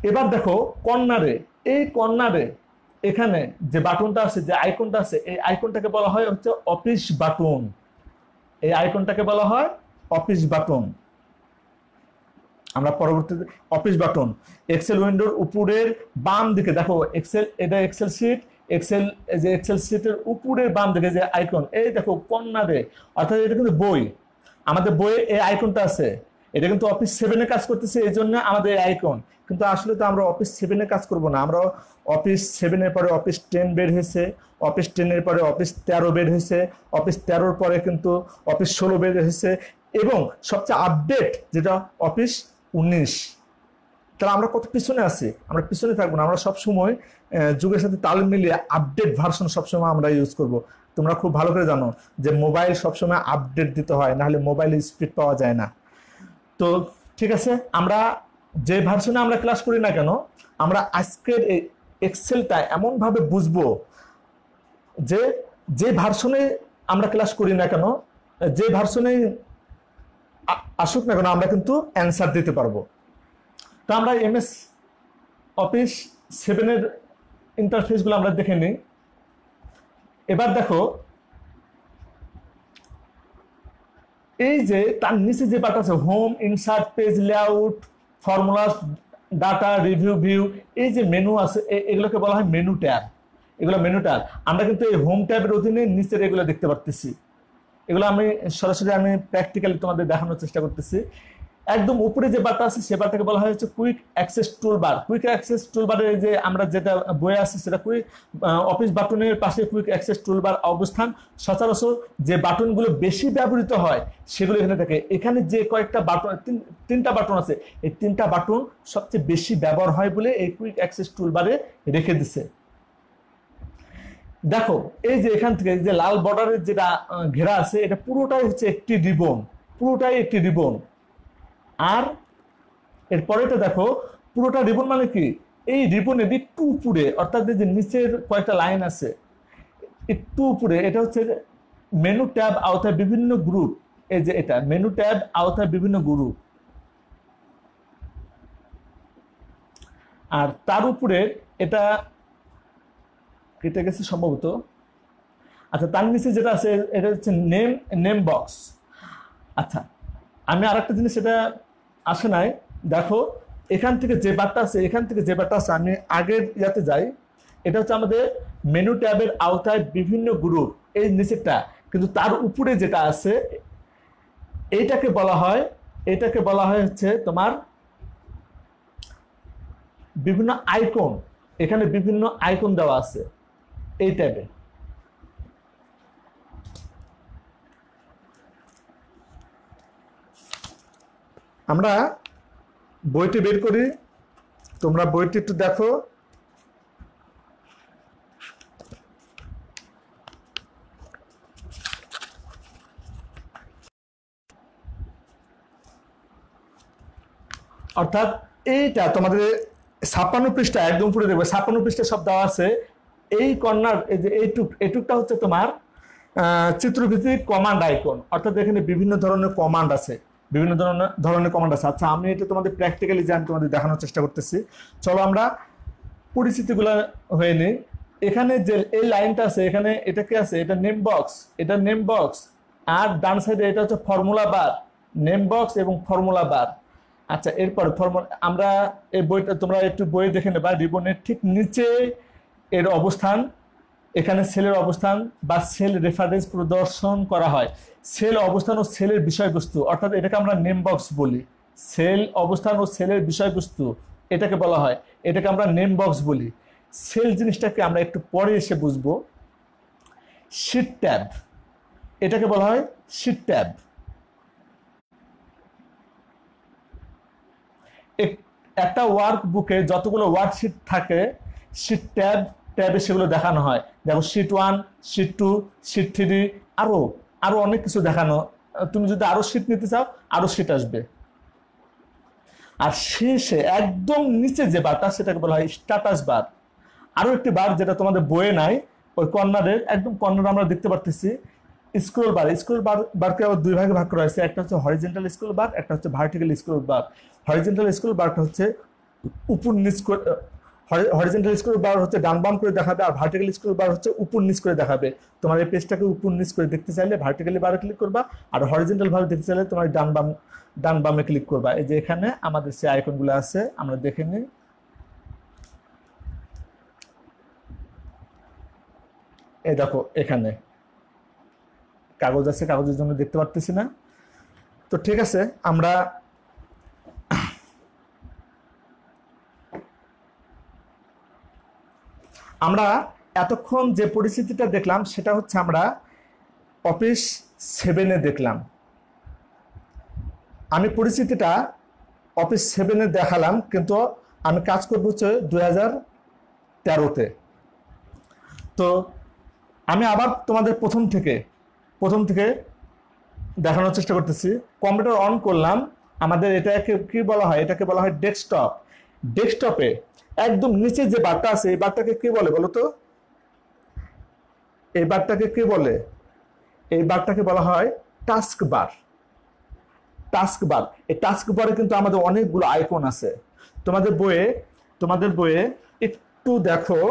এবার দেখো কর্নারে এখানে যে বাটনটা আছে, যে আইকনটা আছে, এই আইকনটাকে বলা হয় হচ্ছে অফিস বাটন। এই আইকনটাকে বলা হয় অফিস বাটন। আমরা পরবর্তীতে অফিস বাটন এক্সেল উইন্ডোর উপরের বাম দিকে দেখো, এটা এক্সেল শিটের উপরের বাম দিকে যে আইকন, এই দেখো কর্নারে, অর্থাৎ এটা কিন্তু বই, আমাদের বইয়ে এই আইকনটা আছে। এটা কিন্তু অফিস 7-এ কাজ করতেছে, এই জন্য আমাদের এই আইকন। কিন্তু আসলে তো আমরা অফিস 7-এ কাজ করব না, আমরা অফিস 7-এর পরে অফিস 10 বের হয়েছে, অফিস 10-এর পরে অফিস 13 বের হয়েছে, অফিস 13-র পরে কিন্তু অফিস 16 বের হয়েছে, এবং সবচেয়ে আপডেট যেটা অফিস 19। তাহলে আমরা কত পিছনে আছি? আমরা পিছনে থাকবো না, আমরা সবসময় যুগের সাথে তাল মিলিয়ে আপডেট ভার্সন সবসময় আমরা ইউজ করব। তোমরা খুব ভালো করে জানো যে মোবাইল সবসময় আপডেট দিতে হয়, নাহলে মোবাইলে স্পিড পাওয়া যায় না। তো ঠিক আছে, আমরা যে ভার্সনে আমরা ক্লাস করি না কেন, আমরা আজকের এই এক্সেলটা এমনভাবে বুঝবো যে ভার্সনে আমরা ক্লাস করি না কেন, যে ভার্সনে আসুক না কেন, আমরা কিন্তু অ্যান্সার দিতে পারবো। তো আমরা এমএস অফিস 7-এর ইন্টারফেসগুলো আমরা দেখে নিই। এবার দেখো এই যে তার নিচে যে বাটন আছে home, insert, page layout, formulas, data, review, view, এই যে মেনু আছে এগুলোকে বলা হয় মেনু ট্যাব। এগুলো মেনু ট্যাব। আমরা কিন্তু এই হোম ট্যাবের অধীনে নিচের এগুলো দেখতে পারতেছি। এগুলো আমি সরাসরি প্র্যাকটিক্যালি তোমাদের দেখানোর চেষ্টা করতেছি। একদম উপরে যে বারটা আছে সে বারটাকে বলা হয় হচ্ছে quick access toolbar. Quick access টুলবারের যে আমরা যেটা বইয়ে আছে সেটা অফিস বাটনের পাশে কুইক অ্যাক্সেস টুলবার অবস্থান। সচরাচর যে বাটনগুলো বেশি ব্যবহৃত হয় সেগুলো এখানে থাকে। এখানে যে কয়েকটা বাটন, 3টা বাটন আছে, এই 3টা বাটন সবচেয়ে বেশি ব্যবহার হয় বলে এই কুইক অ্যাক্সেস টুলবারে রেখে দিছে। দেখো এই যে এখান থেকে যে লাল বর্ডারের যেটা ঘেরা আছে এটা পুরোটাই হচ্ছে একটি রিবন। আর এরপরেটা দেখো পুরোটা রিবন মানে কি, এই রিবনের একটু উপরে, অর্থাৎ যে নিচের কয়েকটা লাইন আছে একটু উপরে, এটা হচ্ছে মেনু ট্যাব আওতায় বিভিন্ন গ্রুপ। এই যে এটা মেনু ট্যাব আওতায় বিভিন্ন গ্রুপ, আর তার উপরে এটা কেটে গেছে সম্ভবত। আচ্ছা, তার নিচে যেটা আছে এটা হচ্ছে নেম বক্স। আচ্ছা, আমি আরেকটা জিনিস সেটা আসে নাই, দেখো এখান থেকে যে বারটা আছে, আমি আগের ইয়াতে যাই। এটা হচ্ছে আমাদের মেনু ট্যাবের আওতায় বিভিন্ন গ্রুপ, এই নিচেরটা। কিন্তু তার উপরে যেটা আছে এটাকে বলা হয় হচ্ছে তোমার বিভিন্ন আইকন। এখানে বিভিন্ন আইকন দেওয়া আছে এই ট্যাবে। আমরা বইটি বের করি, তোমরা বইটি একটু দেখো। অর্থাৎ এইটা তোমাদের 56 পৃষ্ঠা, একদম উপরে দেখবে 56 পৃষ্ঠা সব দেওয়া আছে। এই কর্নার, এই যে এইটুকটা হচ্ছে তোমার চিত্রভিত্তিক কমান্ড আইকন। অর্থাৎ এখানে বিভিন্ন ধরনের কমান্ড আছে। আচ্ছা, আমি এটা তোমাদের প্র্যাকটিক্যালি আমি তোমাদের দেখানোর চেষ্টা করতেছি। চলো আমরা পরিচিতিগুলো হয়ে নিই। এখানে যে এই লাইনটা আছে, এখানে এটা কি আছে, এটা নেম বক্স। আর ডান সাইডে এটা হচ্ছে ফর্মুলা বার। নেম বক্স এবং ফর্মুলা বার। আচ্ছা, এরপর আমরা এই বইটা তোমরা একটু বই দেখে নেবা, রিবনের ঠিক নিচে এর অবস্থান, এখানে সেলের অবস্থান বা সেল রেফারেন্স প্রদর্শন করা হয়। সেল অবস্থান ও সেলের বিষয়বস্তু, অর্থাৎ এটাকে আমরা নেম বক্স বলি। সেল অবস্থান ও সেলের বিষয়বস্তু এটাকে বলা হয়, এটাকে আমরা নেম বক্স বলি। সেল জিনিসটাকে আমরা একটু পরে এসে বুঝবো। শিট ট্যাব, এটাকে বলা হয় শিট ট্যাব। একটা ওয়ার্ক বুকে যতগুলো ওয়ার্কশিট থাকে, শিট ট্যাবে সেগুলো দেখানো হয়। দেখো শিট 1, শিট 2, শিট 3, আরো আরো অনেক কিছু দেখানো। তুমি যদি আরো শিট নিতে চাও, আরো শিট আসবে। আর শেষে একদম নিচে যে বারটা, সেটাকে বলা হয় স্ট্যাটাস বার। আরো একটি বার যেটা তোমাদের বইয়ে নাই, ওই কর্নারের একদম কর্নারে আমরা দেখতে পারতেছি স্ক্রল বার। স্ক্রল বারকে আবার দুই ভাগে ভাগ করা হয়েছে, একটা হচ্ছে হরিজন্টাল স্ক্রল বার, একটা হচ্ছে vertical scroll bar. Horizontal scroll বারটা হচ্ছে উপর নিচ করে, হরিজন্টাল স্ক্রল বার হচ্ছে ডান বাম করে দেখাবে, আর ভার্টিক্যাল স্ক্রল বার হচ্ছে উপর নিচ করে দেখাবে। তোমার এই পেজটাকে উপর নিচ করে দেখতে চাইলে ভার্টিক্যালি বারে ক্লিক করবা, আর হরিজন্টাল ভাবে দেখতে চাইলে তোমার ডান বামে ক্লিক করবা। এই যে এখানে আমাদের সেই আইকনগুলো আছে, আমরা দেখে নিই। এই দেখো এখানে কাগজ আছে, কাগজের জন্য দেখতে পারতেছি না। তো ঠিক আছে, আমরা এতক্ষণ যে পরিস্থিতিটা দেখলাম সেটা হচ্ছে আমরা অফিস 7-এ দেখলাম। আমি পরিস্থিতিটা অফিস 7-এ দেখালাম, কিন্তু আমি কাজ করবো হচ্ছে 2013-তে। তো আমি আবার তোমাদের প্রথম থেকে দেখানোর চেষ্টা করতেছি। কম্পিউটার অন করলাম, আমাদের এটাকে কি বলা হয়? এটাকে বলা হয় ডেস্কটপ। ডেস্কটপে একদম নিচে যে বারটা আছে, এই বারটাকে কি বলে বলো তো? এই বারটাকে কি বলে? এই বারটাকে বলা হয় টাস্ক বার। টাস্ক বার, এই টাস্ক বারে কিন্তু আমাদের অনেকগুলো আইকন আছে। তোমাদের বইয়ে একটু দেখো,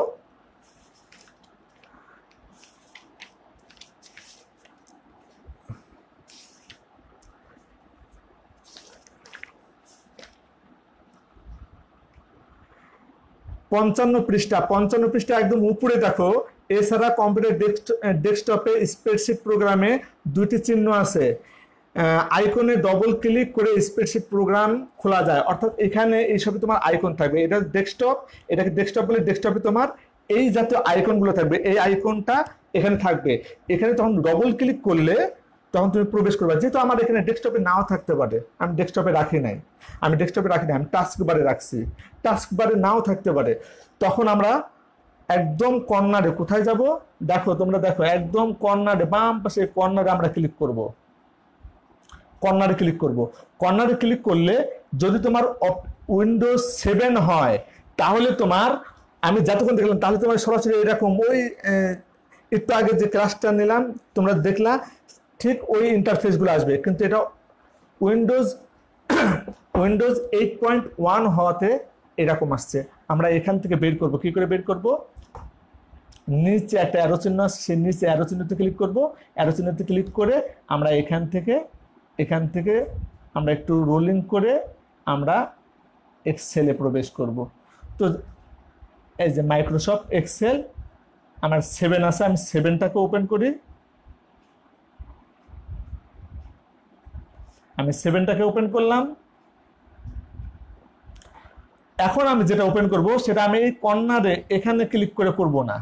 পঞ্চান্ন পৃষ্ঠা একদম উপরে দেখো। এছাড়া কম্পিউটার ডেস্কটপে স্প্রেডশিট প্রোগ্রামে দুইটি চিহ্ন আছে, আইকনে ডবল ক্লিক করে স্প্রেডশিট প্রোগ্রাম খোলা যায়। অর্থাৎ এখানে এইসবে তোমার আইকন থাকবে। এটা ডেস্কটপ, এটাকে ডেস্কটপ বলে, ডেস্কটপে তোমার এই জাতীয় আইকনগুলো থাকবে। এই আইকনটা এখানে থাকবে, এখানে তখন ডবল ক্লিক করলে তখন তুমি প্রবেশ করবে। যেহেতু আমার এখানে ডেস্কটপে নাও থাকতে পারে, আমি ডেস্কটপে রাখি নাই, আমি টাস্ক বারে রাখছি। টাস্ক বারে নাও থাকতে পারে। তখন আমরা একদম কর্নারে কোথায় যাব? দেখো, তোমরা দেখো, একদম কর্নারে, বাম পাশে কর্নারে আমরা ক্লিক করব। কর্নারে ক্লিক করলে যদি তোমার উইন্ডোজ 7 হয়, তাহলে তোমার, আমি যতক্ষণ দেখলাম, তাহলে তোমার সরাসরি এরকম ওই একটু আগে যে ক্লাসটা নিলাম তোমরা দেখলা, ঠিক ওই ইন্টারফেসগুলো আসবে। কিন্তু এটা উইন্ডোজ 8.1 হওয়াতে এরকম আসছে। আমরা এখান থেকে বের করব। কি করে বের করব? নিচে একটা অ্যারো চিহ্ন আছে, সেই নিচে অ্যারো চিহ্নতে ক্লিক করব। অ্যারো চিহ্নতে ক্লিক করে আমরা এখান থেকে আমরা একটু রোলিং করে আমরা এক্সেলে প্রবেশ করব। তো এই যে মাইক্রোসফট এক্সেল আমার 7 আছে, আমি 7টাকে ওপেন করি। আমি 7টাকে ওপেন করলাম। এখন আমি যেটা ওপেন করব সেটা আমি এই কর্নারে এখানে ক্লিক করে করব না,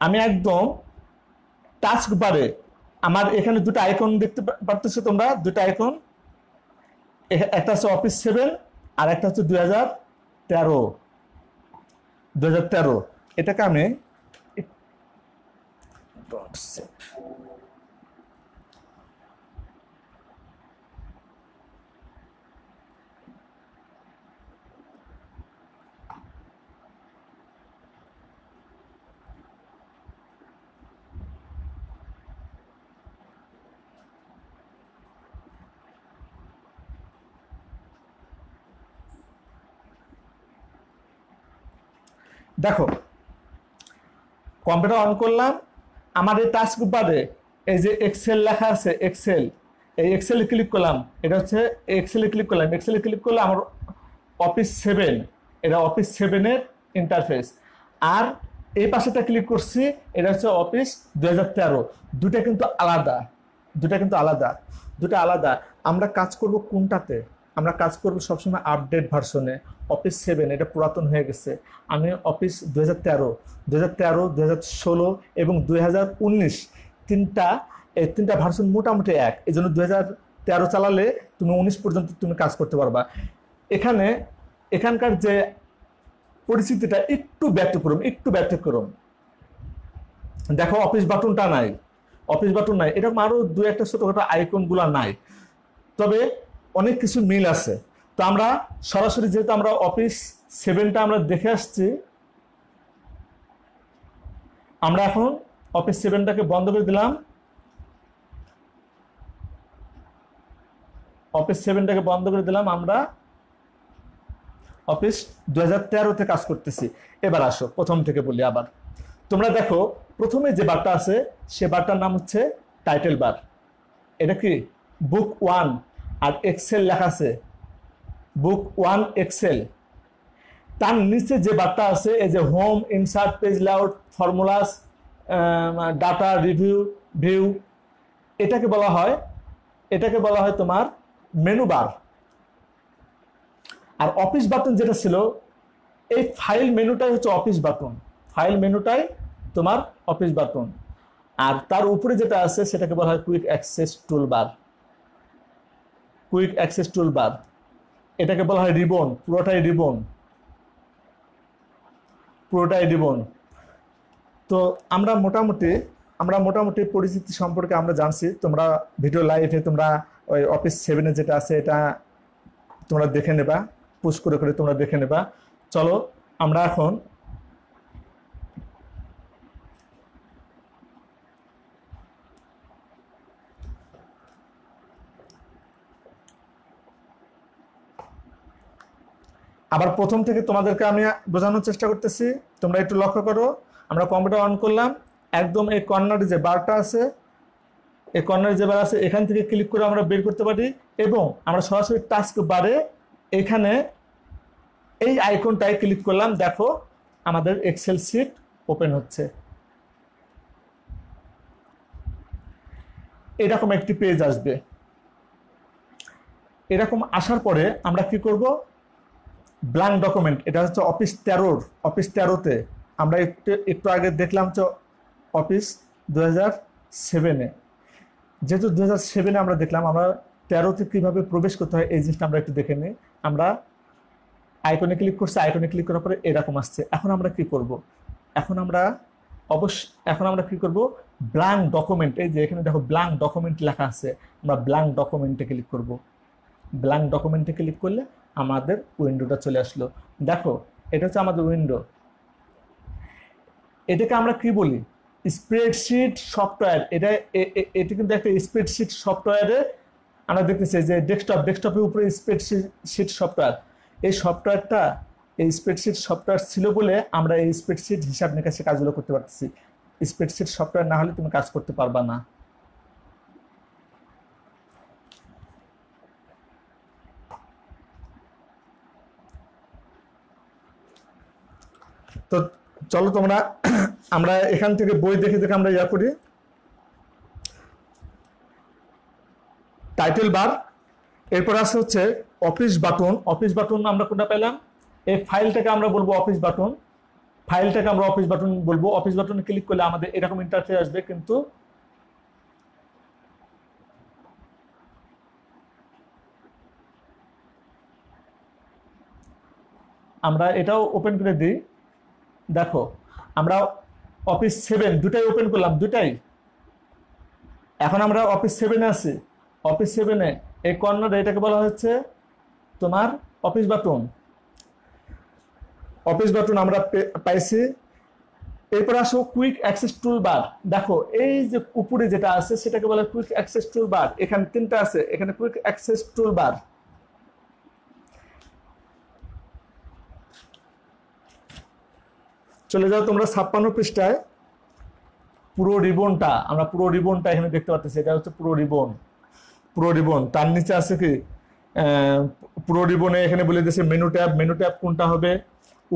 আমি একদম টাস্ক বারে, আমার এখানে দুটো আইকন দেখতে পারতেছো তোমরা, দুটো আইকন, একটা হচ্ছে অফিস 7 আর একটা হচ্ছে 2013। এটাকে আমি দেখো, কম্পিউটার অন করলাম, আমার এই টাস্ক বারে এই যে এক্সেল লেখা আছে, এক্সেল, এই এক্সেলে ক্লিক করলাম, এটা হচ্ছে এক্সেলে ক্লিক করলাম, এক্সেলে ক্লিক করলে আমার অফিস 7, এটা অফিস 7-এর ইন্টারফেস। আর এই পাশেটা ক্লিক করছি, এটা হচ্ছে অফিস 2013। দুটা কিন্তু আলাদা, দুটা কিন্তু আলাদা, দুটা আলাদা। আমরা কাজ করব কোনটাতে? আমরা কাজ করব সবসময় আপডেট ভার্সনে। অফিস 7 এটা পুরাতন হয়ে গেছে, আমি অফিস 2013, 2016 এবং 2019 তিনটা, এই তিনটা ভার্সন মোটামুটি এক। এই জন্য 2013 চালালে তুমি 19 পর্যন্ত তুমি কাজ করতে পারবা। এখানে এখানকার যে পরিস্থিতিটা একটু ব্যতিক্রম, একটু ব্যতিক্রম। দেখো অফিস বাটনটা নাই, অফিস বাটন নাই, এরকম আরো দু একটা ছোটখাটো আইকন গুলা নাই, তবে অনেক কিছু মিল আছে। তো আমরা সরাসরি যেহেতু আমরা অফিস 7টা আমরা দেখে আসছি, আমরা এখন অফিস 7টাকে বন্ধ করে দিলাম, অফিস 7টাকে বন্ধ করে দিলাম, আমরা অফিস 2013-তে কাজ করতেছি। এবার আসো প্রথম থেকে বলি আবার। তোমরা দেখো প্রথমে যে বারটা আছে সে বারটার নাম হচ্ছে টাইটেল বার। এটা কি বুক 1, আর এক্সেল লেখা আছে বুক 1 এক্সেল। তার নিচে যে বারটা আছে এই যে home, insert, page layout, formulas, data, review, view, এটাকে বলা হয়, এটাকে বলা হয় তোমার মেনু বার। আর অফিস বাটন যেটা ছিল, এই ফাইল মেনুটাই হচ্ছে অফিস বাটন, ফাইল মেনুটাই তোমার অফিস বাটন। আর তার উপরে যেটা আছে সেটাকে বলা হয় quick access toolbar, quick access toolbar. এটাকে বলা হয় রিবন, পুরোটাই রিবন, পুরোটাই রিবন। তো আমরা মোটামুটি পরিচিতি সম্পর্কে আমরা জানছি। তোমরা ভিডিও লাইভে তোমরা ওই অফিস 7-এ যেটা আছে এটা তোমরা দেখে নেবা, পুশ করে করে তোমরা দেখে নেবা। চলো আমরা এখন আবার প্রথম থেকে তোমাদেরকে আমি বোঝানোর চেষ্টা করতেছি, তোমরা একটু লক্ষ্য করো। আমরা কম্পিউটার অন করলাম, একদম এই কর্নারে যে বারটা আছে, এই কর্নারে যে বার আছে এখান থেকে ক্লিক করে আমরা বের করতে পারি, এবং আমরা সরাসরি টাস্ক বারে এখানে এই আইকনটায় ক্লিক করলাম, দেখো আমাদের এক্সেল শিট ওপেন হচ্ছে। এরকম একটি পেজ আসবে। এরকম আসার পরে আমরা কি করব, ব্ল্যাঙ্ক ডকুমেন্ট, এটা হচ্ছে অফিস 13, অফিস 13-তে আমরা একটু আগে দেখলাম হচ্ছে অফিস 2007-এ। যেহেতু 2007-এ আমরা দেখলাম, আমরা 13-তে কিভাবে প্রবেশ করতে হয় এই জিনিসটা আমরা একটু দেখে নিই। আমরা আইকনে ক্লিক করছি, আইকনে ক্লিক করার পরে এরকম আসছে। এখন আমরা কি করব, এখন আমরা কি করব, ব্ল্যাঙ্ক ডকুমেন্ট, এই যে এখানে দেখো ব্ল্যাঙ্ক ডকুমেন্ট লেখা আছে, আমরা ব্ল্যাঙ্ক ডকুমেন্টে ক্লিক করব। ব্ল্যাঙ্ক ডকুমেন্টে ক্লিক করলে আমাদের উইন্ডোটা চলে আসলো। দেখো এটা হচ্ছে আমাদের উইন্ডো। এটাকে আমরা কি বলি, স্প্রেডশিট সফটওয়্যার। এটা কিন্তু একটা স্প্রেডশিট সফটওয়্যারে আমরা দেখতেছি যে ডেস্কটপের উপরে স্প্রেডশিট সফটওয়্যার। এই সফটওয়্যারটা, এই স্প্রেডশিট সফটওয়্যার ছিল বলে আমরা এই স্প্রেডশিট হিসাব নিকাশে কাজগুলো করতে পারতেছি। স্প্রেডশিট সফটওয়্যার না হলে তুমি কাজ করতে পারবা না। তো চলো তোমরা আমরা এখান থেকে বই দেখে দেখে আমরা ইয়া করি। টাইটেল বার, এরপর আছে হচ্ছে অফিস বাটন। অফিস বাটন আমরা কোনটা পেলাম, এই ফাইলটাকে আমরা বলবো অফিস বাটন, ফাইলটাকে আমরা অফিস বাটন বলবো। অফিস বাটনে ক্লিক করলে আমাদের এরকম ইন্টারফেস আসবে, কিন্তু আমরা এটাও ওপেন করে দিই। দেখো আমরা অফিস 7 দুটাই ওপেন করলাম, দুটাই। এখন আমরা অফিস 7-এ আছি। অফিস 7-এ এই কর্নারে এটাকে বলা হচ্ছে তোমার অফিস বাটন। অফিস বাটন আমরা পাইছি। এরপর আসো কুইক অ্যাক্সেস টুলবার। দেখো এই যে উপরে যেটা আছে সেটাকে বলা কুইক অ্যাক্সেস টুলবার। এখানে তিনটা আছে, এখানে কুইক অ্যাক্সেস টুলবার। চলে যাও তোমরা 56 পৃষ্ঠায়। পুরো রিবনটা, আমরা পুরো রিবনটা এখানে দেখতে পাচ্ছি, এটা হচ্ছে পুরো রিবন। পুরো রিবন, তার নিচে আছে কি পুরো রিবনে এখানে বলে দিয়েছে মেনু ট্যাব। মেনু ট্যাব কোনটা হবে?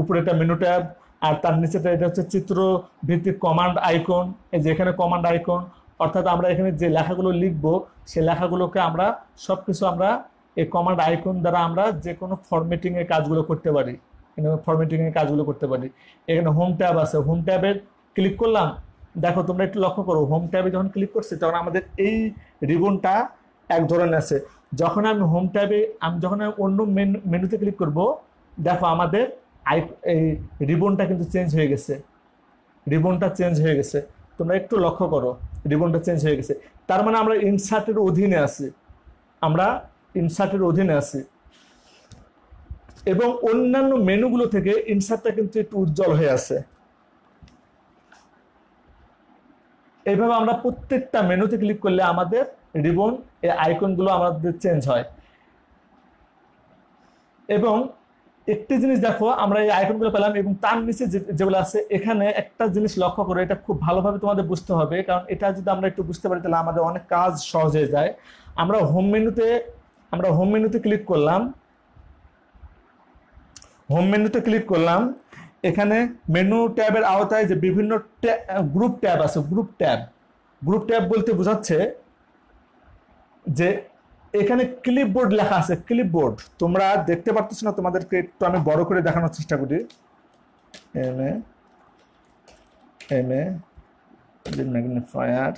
উপরে একটা মেনু ট্যাব, আর তার নিচেটা এটা হচ্ছে চিত্র ভিত্তিক কমান্ড আইকন। এই যে এখানে কমান্ড আইকন, অর্থাৎ আমরা এখানে যে লেখাগুলো লিখবো সেই লেখাগুলোকে আমরা সবকিছু আমরা এই কমান্ড আইকন দ্বারা আমরা যে কোনো ফরম্যাটিং এর কাজগুলো করতে পারি, ফরম্যাটিং এর কাজগুলো করতে পারি। এখানে হোম ট্যাব আছে, হোম ট্যাবে ক্লিক করলাম। দেখো তোমরা একটু লক্ষ্য করো, হোম ট্যাবে যখন ক্লিক করছি তখন আমাদের এই রিবনটা এক ধরনের আছে। যখন আমি হোম ট্যাবে যখন আমি অন্য মেনুতে ক্লিক করব, দেখো আমাদের এই রিবনটা কিন্তু চেঞ্জ হয়ে গেছে, রিবনটা চেঞ্জ হয়ে গেছে। তোমরা একটু লক্ষ্য করো, রিবনটা চেঞ্জ হয়ে গেছে। তার মানে আমরা ইনসার্টের অধীনে আছি, আমরা ইনসার্টের অধীনে আছি। এবং অন্যান্য মেনুগুলো থেকে ইনসার্টটা কিন্তু একটু উজ্জ্বল হয়ে আছে। এইভাবে আমরা প্রত্যেকটা মেনুতে ক্লিক করলে আমাদের রিবন এই আইকনগুলো আমাদের চেঞ্জ হয়। এবং একটি জিনিস দেখো, আমরা এই আইকনগুলো পেলাম এবং তার নিচে যেগুলো আছে, এখানে একটা জিনিস লক্ষ্য করে, এটা খুব ভালোভাবে তোমাদের বুঝতে হবে, কারণ এটা যদি আমরা একটু বুঝতে পারি তাহলে আমাদের অনেক কাজ সহজ হয়ে যায়। আমরা হোম মেনুতে ক্লিক করলাম, হোম মেনুতে ক্লিক করলাম। এখানে মেনু ট্যাবের আওতায় যে বিভিন্ন গ্রুপ ট্যাব আছে, গ্রুপ ট্যাব বলতে বোঝাচ্ছে যে এখানে ক্লিপবোর্ড লেখা আছে। ক্লিপবোর্ড তোমরা দেখতে পারতেছ না, তোমাদেরকে একটু আমি বড় করে দেখানোর চেষ্টা করি। ম্যাগনিফায়ার,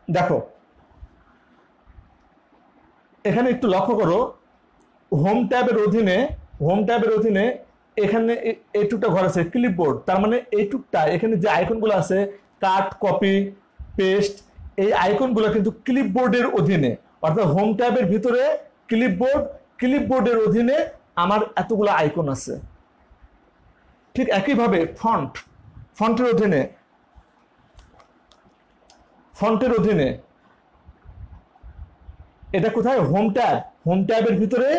দেখো এখানে একটু লক্ষ্য করো, হোম ট্যাবের অধীনে এখানে এইটুকটা ঘর আছে ক্লিপবোর্ড। তার মানে এইটুকটা এখানে যে আইকনগুলো আছে, কাট, কপি, পেস্ট, এই আইকনগুলো কিন্তু ক্লিপবোর্ডের অধীনে। অর্থাৎ হোম ট্যাবের ভিতরে ক্লিপবোর্ডের অধীনে আমার এতগুলো আইকন আছে। ঠিক একইভাবে ফন্টের অধীনে এটা কোথায়? হোম ট্যাবের ভিতরে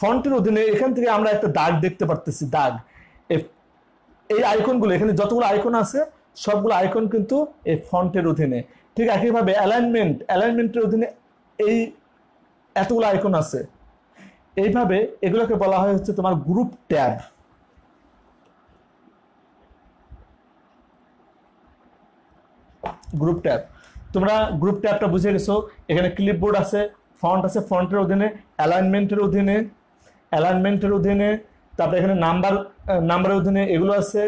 ফন্টের অধীনে এখান থেকে আমরা একটা দাগ দেখতে পারতেছি, দাগ। এই আইকনগুলো, এখানে যতগুলো আইকন আছে সবগুলো আইকন কিন্তু এই ফন্টের অধীনে। ঠিক একইভাবে অ্যালাইনমেন্টের অধীনে এই এতগুলো আইকন আছে। এইভাবে এগুলোকে বলা হয় হচ্ছে তোমার গ্রুপ ট্যাব। তোমরা গ্রুপ ট্যাবটা বুঝে গেছো। এখানে ক্লিপবোর্ড আছে, ফন্ট আছে, ফন্টের অধীনে, অ্যালাইনমেন্টের অধীনে, তারপরে এখানে নাম্বারের অধীনে এগুলো আছে,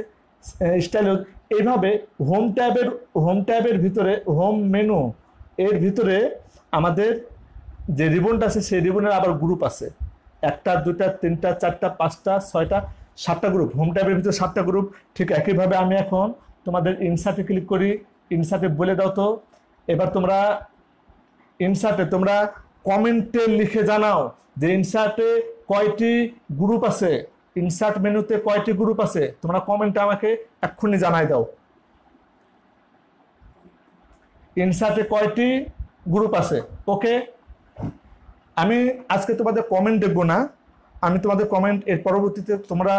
স্টাইল। এইভাবে হোম ট্যাবের ভিতরে, হোম মেনু এর ভিতরে আমাদের যে রিবনটা আছে সেই রিবনের আবার গ্রুপ আছে, 1টা 2টা 3টা 4টা 5টা 6টা 7টা গ্রুপ। হোম ট্যাবের ভিতরে 7টা গ্রুপ। ঠিক একইভাবে আমি এখন তোমাদের ইনসার্টে ক্লিক করি। ইনসার্টে বলে দাও তো, এবার তোমরা ইনসার্টে তোমরা কমেন্টে লিখে জানাও যে ইনসার্টে কয়টি গ্রুপ আছে, ইনসার্ট মেনুতে কয়টি গ্রুপ আছে। তোমরা কমেন্টে আমাকে এক্ষুনি জানাই দাও, ইনসার্টে কয়টি গ্রুপ আছে। ওকে, আমি আজকে তোমাদের কমেন্ট দেখবো না, আমি তোমাদের কমেন্ট এর পরবর্তীতে তোমরা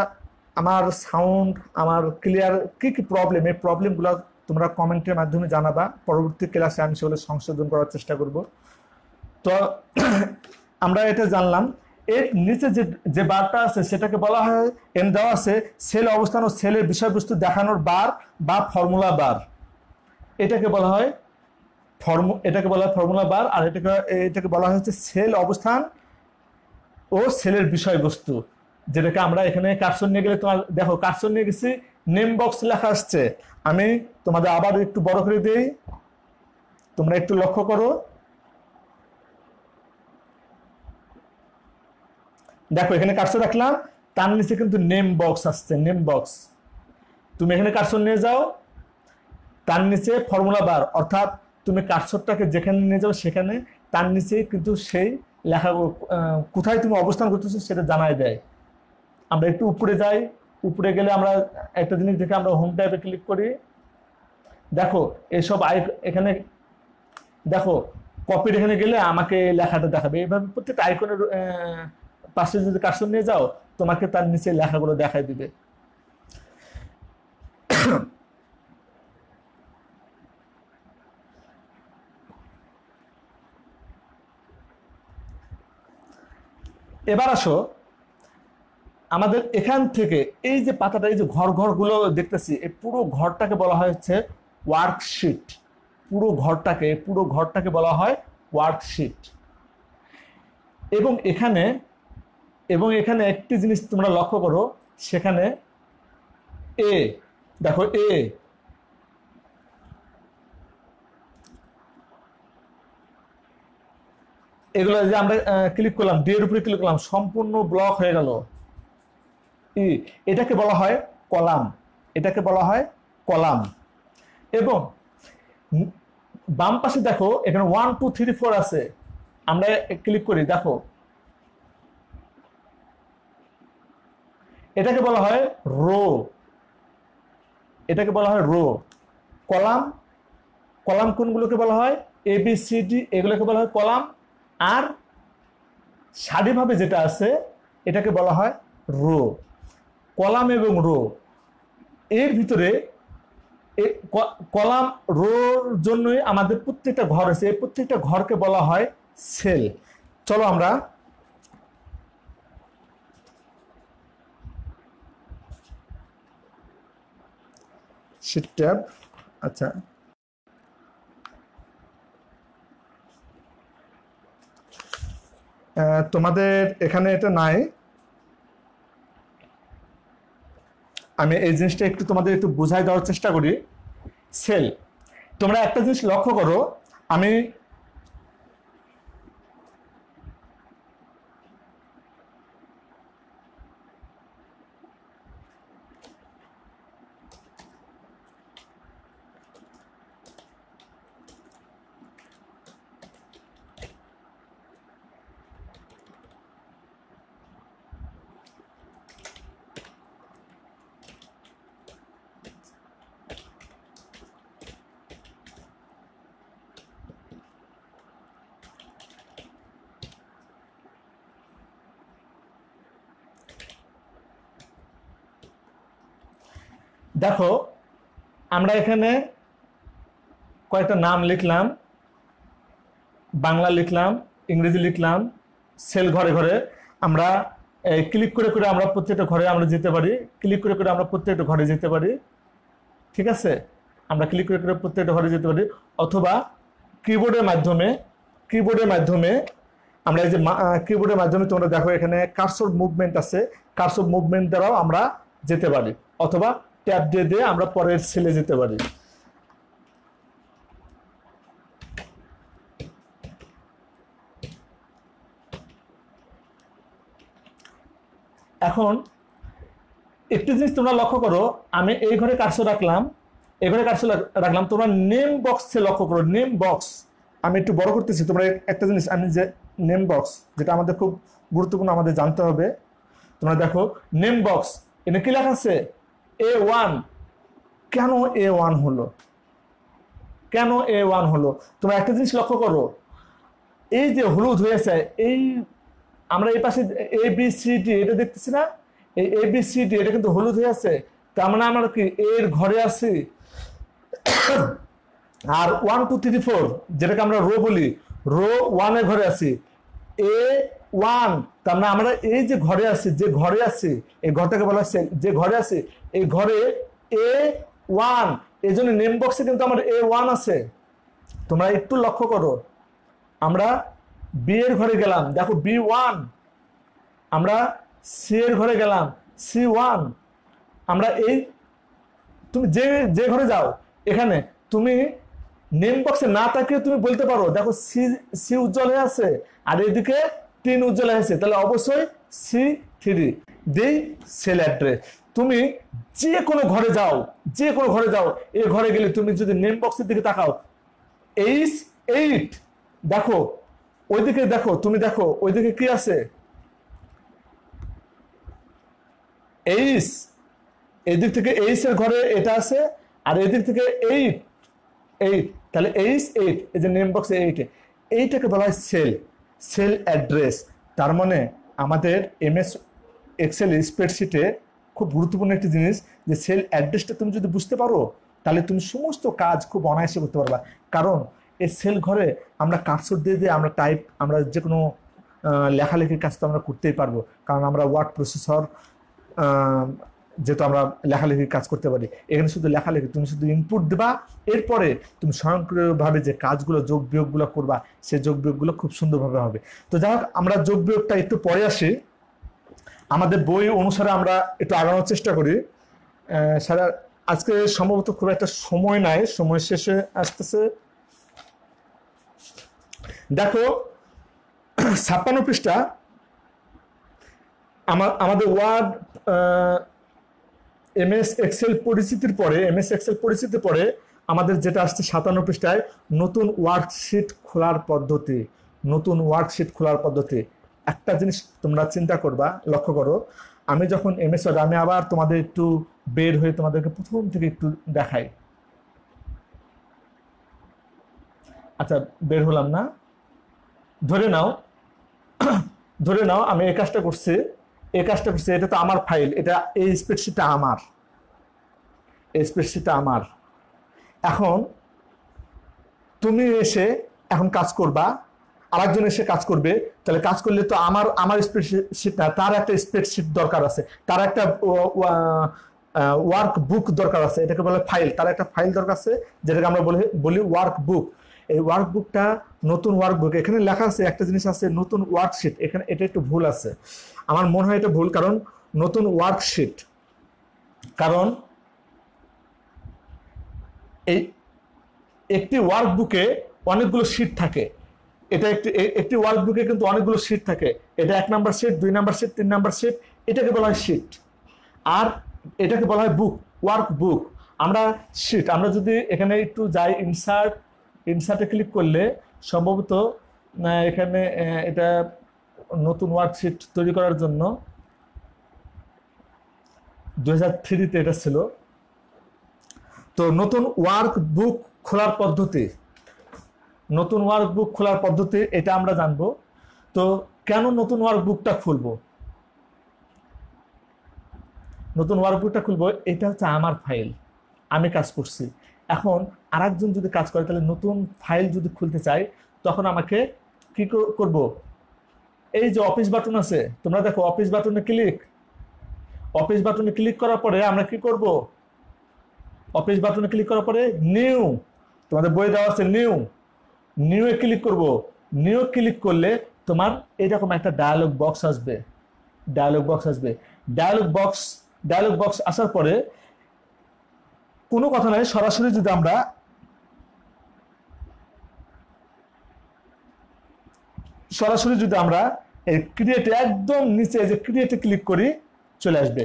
আমার সাউন্ড, আমার ক্লিয়ার কি কি প্রবলেম, এই প্রবলেমগুলো তোমরা কমেন্টের মাধ্যমে জানাবা। পরবর্তী ক্লাসে আমি সেগুলো সংশোধন করার চেষ্টা করব। তো আমরা এটা জানলাম। এর নিচে যে বারটা আছে সেটাকে বলা হয়, দেওয়া আছে সেল অবস্থান ও সেলের বিষয়বস্তু দেখানোর বার বা ফর্মুলা বার। এটাকে বলা হয় ফর্মুলা বার। আর এটাকে বলা হচ্ছে সেল অবস্থান ও সেলের বিষয়বস্তু, যেটাকে আমরা এখানে কার্সর নিয়ে গেলে, তোমার দেখো কার্সর নিয়ে গেছি, নেম বক্স লেখা আসছে। আমি তোমাদের আবার একটু বড় করে দিই, তোমরা একটু লক্ষ্য করো। দেখো এখানে কার্সর রাখলাম, তার নিচে কিন্তু নেম বক্স আসছে, নেম বক্স। তুমি এখানে কার্সর নিয়ে যাও, তার নিচে ফর্মুলা বার, অর্থাৎ তুমি কার্সরটাকে যেখানে নিয়ে যাও সেখানে তার নিচে কিন্তু সেই লেখা কোথায় তুমি অবস্থান করতেছো সেটা জানাই দেয়। আমরা একটু উপরে যাই, উপরে গেলে আমরা একটা জিনিস দেখে আমরা হোম ট্যাবে ক্লিক করি। দেখো এইসব এখানে দেখো কপির এখানে গেলে আমাকে লেখাটা দেখাবে। এইভাবে প্রত্যেকটা আইকনের পাশে যদি কার্সর নিয়ে যাও তোমাকে তার নিচে লেখাগুলো দেখাই দিবে। এবার আসো আমাদের এখান থেকে এই যে পাতাটা, এই যে ঘরগুলো দেখতেছি, এই পুরো ঘরটাকে বলা হয় হচ্ছে ওয়ার্কশিট। পুরো ঘরটাকে বলা হয় ওয়ার্কশিট। এবং এখানে একটি জিনিস তোমরা লক্ষ্য করো, সেখানে এ, দেখো এগুলো যে আমরা ক্লিক করলাম, ডি এর উপরে ক্লিক করলাম, সম্পূর্ণ ব্লক হয়ে গেল। এটাকে বলা হয় কলাম। এবং বাম পাশে দেখো এখানে 1 2 3 4 আছে, আমরা ক্লিক করি, দেখো এটাকে বলা হয় রো। কলাম কোনগুলোকে বলা হয়? এ বি সি ডি, এগুলোকে বলা হয় কলাম। আর সারিভাবে যেটা আছে এটাকে বলা হয় রো। কলাম এবং রো এর ভিতরে কলাম রোর জন্যই আমাদের প্রত্যেকটা ঘর আছে, এই প্রত্যেকটা ঘরকে বলা হয় সেল। চলো আমরা শিট ট্যাব, আচ্ছা তোমাদের এখানে এটা নাই, আমি এই জিনিসটা একটু তোমাদের একটু বোঝাই দেওয়ার চেষ্টা করি। সেল, তোমরা একটা জিনিস লক্ষ্য করো, আমি দেখো আমরা এখানে কয়েকটা নাম লিখলাম, বাংলা লিখলাম, ইংরেজি লিখলাম, সেল ঘরে ঘরে আমরা ক্লিক করে করে আমরা প্রত্যেকটা ঘরে আমরা যেতে পারি, ঠিক আছে? আমরা ক্লিক করে করে প্রত্যেকটা ঘরে যেতে পারি, অথবা কিবোর্ডের মাধ্যমে আমরা এই যে কিবোর্ডের মাধ্যমে তোমরা দেখো এখানে কার্সর মুভমেন্ট আছে, কার্সর মুভমেন্ট দ্বারাও আমরা যেতে পারি, অথবা ট্যাব দিয়ে আমরা পরের সেলে যেতে পারি। এখন একটি জিনিস তোমরা লক্ষ্য করো, আমি এই ঘরে কার্সর রাখলাম, তোমরা নেম বক্সে লক্ষ্য করো, নেম বক্স আমি একটু বড় করতেছি, তোমরা একটা জিনিস, আমি যে নেম বক্স যেটা আমাদের খুব গুরুত্বপূর্ণ আমাদের জানতে হবে, তোমরা দেখো নেম বক্স এখানে কি লেখা আছে? A1। কেন A1 হলো? তোমরা একটা জিনিস লক্ষ্য করো, এই যে হলুদ হয়েছে, এই আমরা এই পাশে এ বি সি ডি এটা দেখতেছি না, এই এ বি সি ডি এটা কিন্তু হলুদ হয়ে আছে, তার মানে আমরা কি এর ঘরে আছি। আর 1 2 3 4 যেটাকে আমরা রো বলি, রো 1 এর ঘরে আছি, A1, তার মানে আমরা এই যে ঘরে আছি, এই ঘরটাকে বলা হয় সেল। যে ঘরে আছি এই ঘরে A1, এই জন্য নেম বক্সে কিন্তু আমার A1 আছে। তোমরা একটু লক্ষ্য করো, আমরা বি এর ঘরে গেলাম, দেখো B1, আমরা সি এর ঘরে গেলাম C1, আমরা এই তুমি যে ঘরে যাও এখানে তুমি নেম বক্সে না তাকিয়ে তুমি বলতে পারো দেখো সি উজ্জ্বল হয়ে আছে আর এদিকে 3 উজ্জ্বল হয়ে আছে, তাহলে অবশ্যই C3 দেই সেল অ্যাড্রেস। তুমি যে কোনো ঘরে যাও, এই ঘরে গেলে তুমি যদি নেম বক্সের দিকে তাকাও, H8 দেখো, ওইদিকে দেখো, তুমি দেখো ওইদিকে কি আছে, এইচ, এদিক থেকে এইচ এর ঘরে এটা আছে, আর এদিক থেকে 8, তাহলে H8, এই যে নেম বক্সে 8, এইটাকে বলা হয় সেল অ্যাড্রেস। তার মানে আমাদের MS এক্সেল স্প্রেডশিটে খুব গুরুত্বপূর্ণ একটি জিনিস, যে সেল অ্যাড্রেসটা তুমি যদি বুঝতে পারো তাহলে তুমি সমস্ত কাজ খুব অনায়াসে করতে পারবা। কারণ এই সেল ঘরে আমরা কার্সর দিয়ে আমরা যে কোনো লেখালেখির কাজ তো আমরা করতেই পারবো, কারণ আমরা ওয়ার্ড প্রসেসর যেহেতু আমরা লেখালেখির কাজ করতে পারি। এখানে শুধু লেখালেখি, তুমি শুধু ইনপুট দেবা, এরপরে তুমি স্বয়ংক্রিয়ভাবে যে কাজগুলো যোগ বিয়োগগুলো করবা সেই যোগ বিয়োগগুলো খুব সুন্দরভাবে হবে। তো যাই হোক, আমরা যোগ বিয়োগটা একটু পরে আসি। আমাদের বই অনুসারে আমরা একটু আগানোর চেষ্টা করি। সারা আজকে সম্ভবত খুব একটা সময় নাই, সময় শেষে আসতেছে। দেখো 56 পৃষ্ঠা আমাদের ওয়ার্ড এমএস এক্সেল পরিচিতির পরে আমাদের যেটা আসছে 57 পৃষ্ঠায়, নতুন ওয়ার্কশিট খোলার পদ্ধতি। নতুন ওয়ার্কশিট খোলার পদ্ধতি। একটা জিনিস তোমরা চিন্তা করবা, লক্ষ্য করো, আমি যখন এমএস ওয়ার্ড, আমি আবার তোমাদের একটু বের হয়ে তোমাদেরকে প্রথম থেকে একটু দেখাই। আচ্ছা, বের হলাম না, ধরে নাও আমি এই কাজটা করছি, এটা তো আমার ফাইল, এটা এই স্প্রেডশিটটা আমার। এখন তুমি এসে এখন কাজ করবা, আরেকজন এসে কাজ করবে, তাহলে কাজ করলে তো আমার স্প্রেডশিট না, তার একটা স্প্রেডশিট দরকার আছে, তার একটা ওয়ার্ক বুক দরকার আছে, এটাকে বলে ফাইল। তার একটা ফাইল দরকার আছে, যেটাকে আমরা বলি ওয়ার্ক বুক। এই ওয়ার্ক বুকটা নতুন ওয়ার্ক বুক, এখানে লেখা আছে একটা জিনিস আছে নতুন ওয়ার্কশিট, এখানে এটা একটু ভুল আছে, আমার মনে হয় এটা ভুল, কারণ নতুন ওয়ার্কশিট, কারণ এই একটি ওয়ার্ক বুকে অনেকগুলো শিট থাকে। এটা একটি ওয়ার্ক বুকে কিন্তু অনেকগুলো শিট থাকে। এটা 1 number sheet, 2 number sheet, 3 number sheet, এটাকে বলা হয় শিট। আর এটাকে বলা হয় বুক, ওয়ার্ক বুক। আমরা শিট, আমরা যদি এখানে একটু যাই, ইনসার্টে ক্লিক করলে সম্ভবত এখানে এটা নতুন ওয়ার্কশিট তৈরি করার জন্য 2003-তে এটা ছিল। তো নতুন ওয়ার্ক বুক খোলার পদ্ধতি, এটা আমরা জানবো। তো কেন নতুন ওয়ার্ক বুকটা খুলবো? এটা হচ্ছে আমার ফাইল, আমি কাজ করছি। এখন আরেকজন যদি কাজ করে, তাহলে নতুন ফাইল যদি খুলতে চাই, তখন আমাকে কি করব? এই যে অফিস বাটন আছে, তোমরা দেখো অফিস বাটনে ক্লিক করার পরে আমরা কি করব? অফিস বাটনে ক্লিক করার পরে নিউ, তোমাদের বই দেওয়া আছে নিউ এ ক্লিক করব। নিউ ক্লিক করলে তোমার এরকম একটা ডায়ালগ বক্স আসবে। ডায়ালগ বক্স আসার পরে কোনো কথা নাই, সরাসরি যদি আমরা এই ক্রিয়েটে একদম নিচে যে ক্রিয়েটে ক্লিক করি, চলে আসবে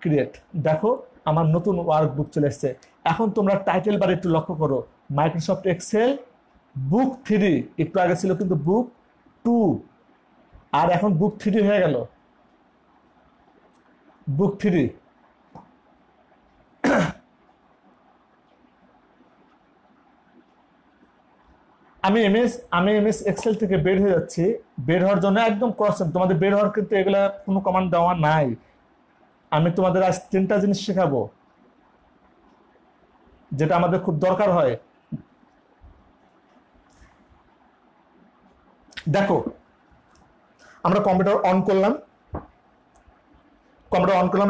ক্রিয়েট। দেখো আমার নতুন ওয়ার্কবুক চলে এসছে। এখন তোমরা টাইটেল বারে একটু লক্ষ্য করো, মাইক্রোসফট এক্সেল বুক 3, একটু আগে ছিল কিন্তু বুক 2, আর এখন বুক 3 হয়ে গেল। বুক 3 আমি এমএস এক্সেল থেকে বের হয়ে যাচ্ছি। বের হওয়ার জন্য একদম তোমাদের বের হওয়ার কিন্তু এগুলা কোনো কমান্ড দেওয়া নাই। আমি তোমাদের আজ 3টা জিনিস শেখাবো যেটা আমাদের খুব দরকার হয়। দেখো, আমরা কম্পিউটার অন করলাম,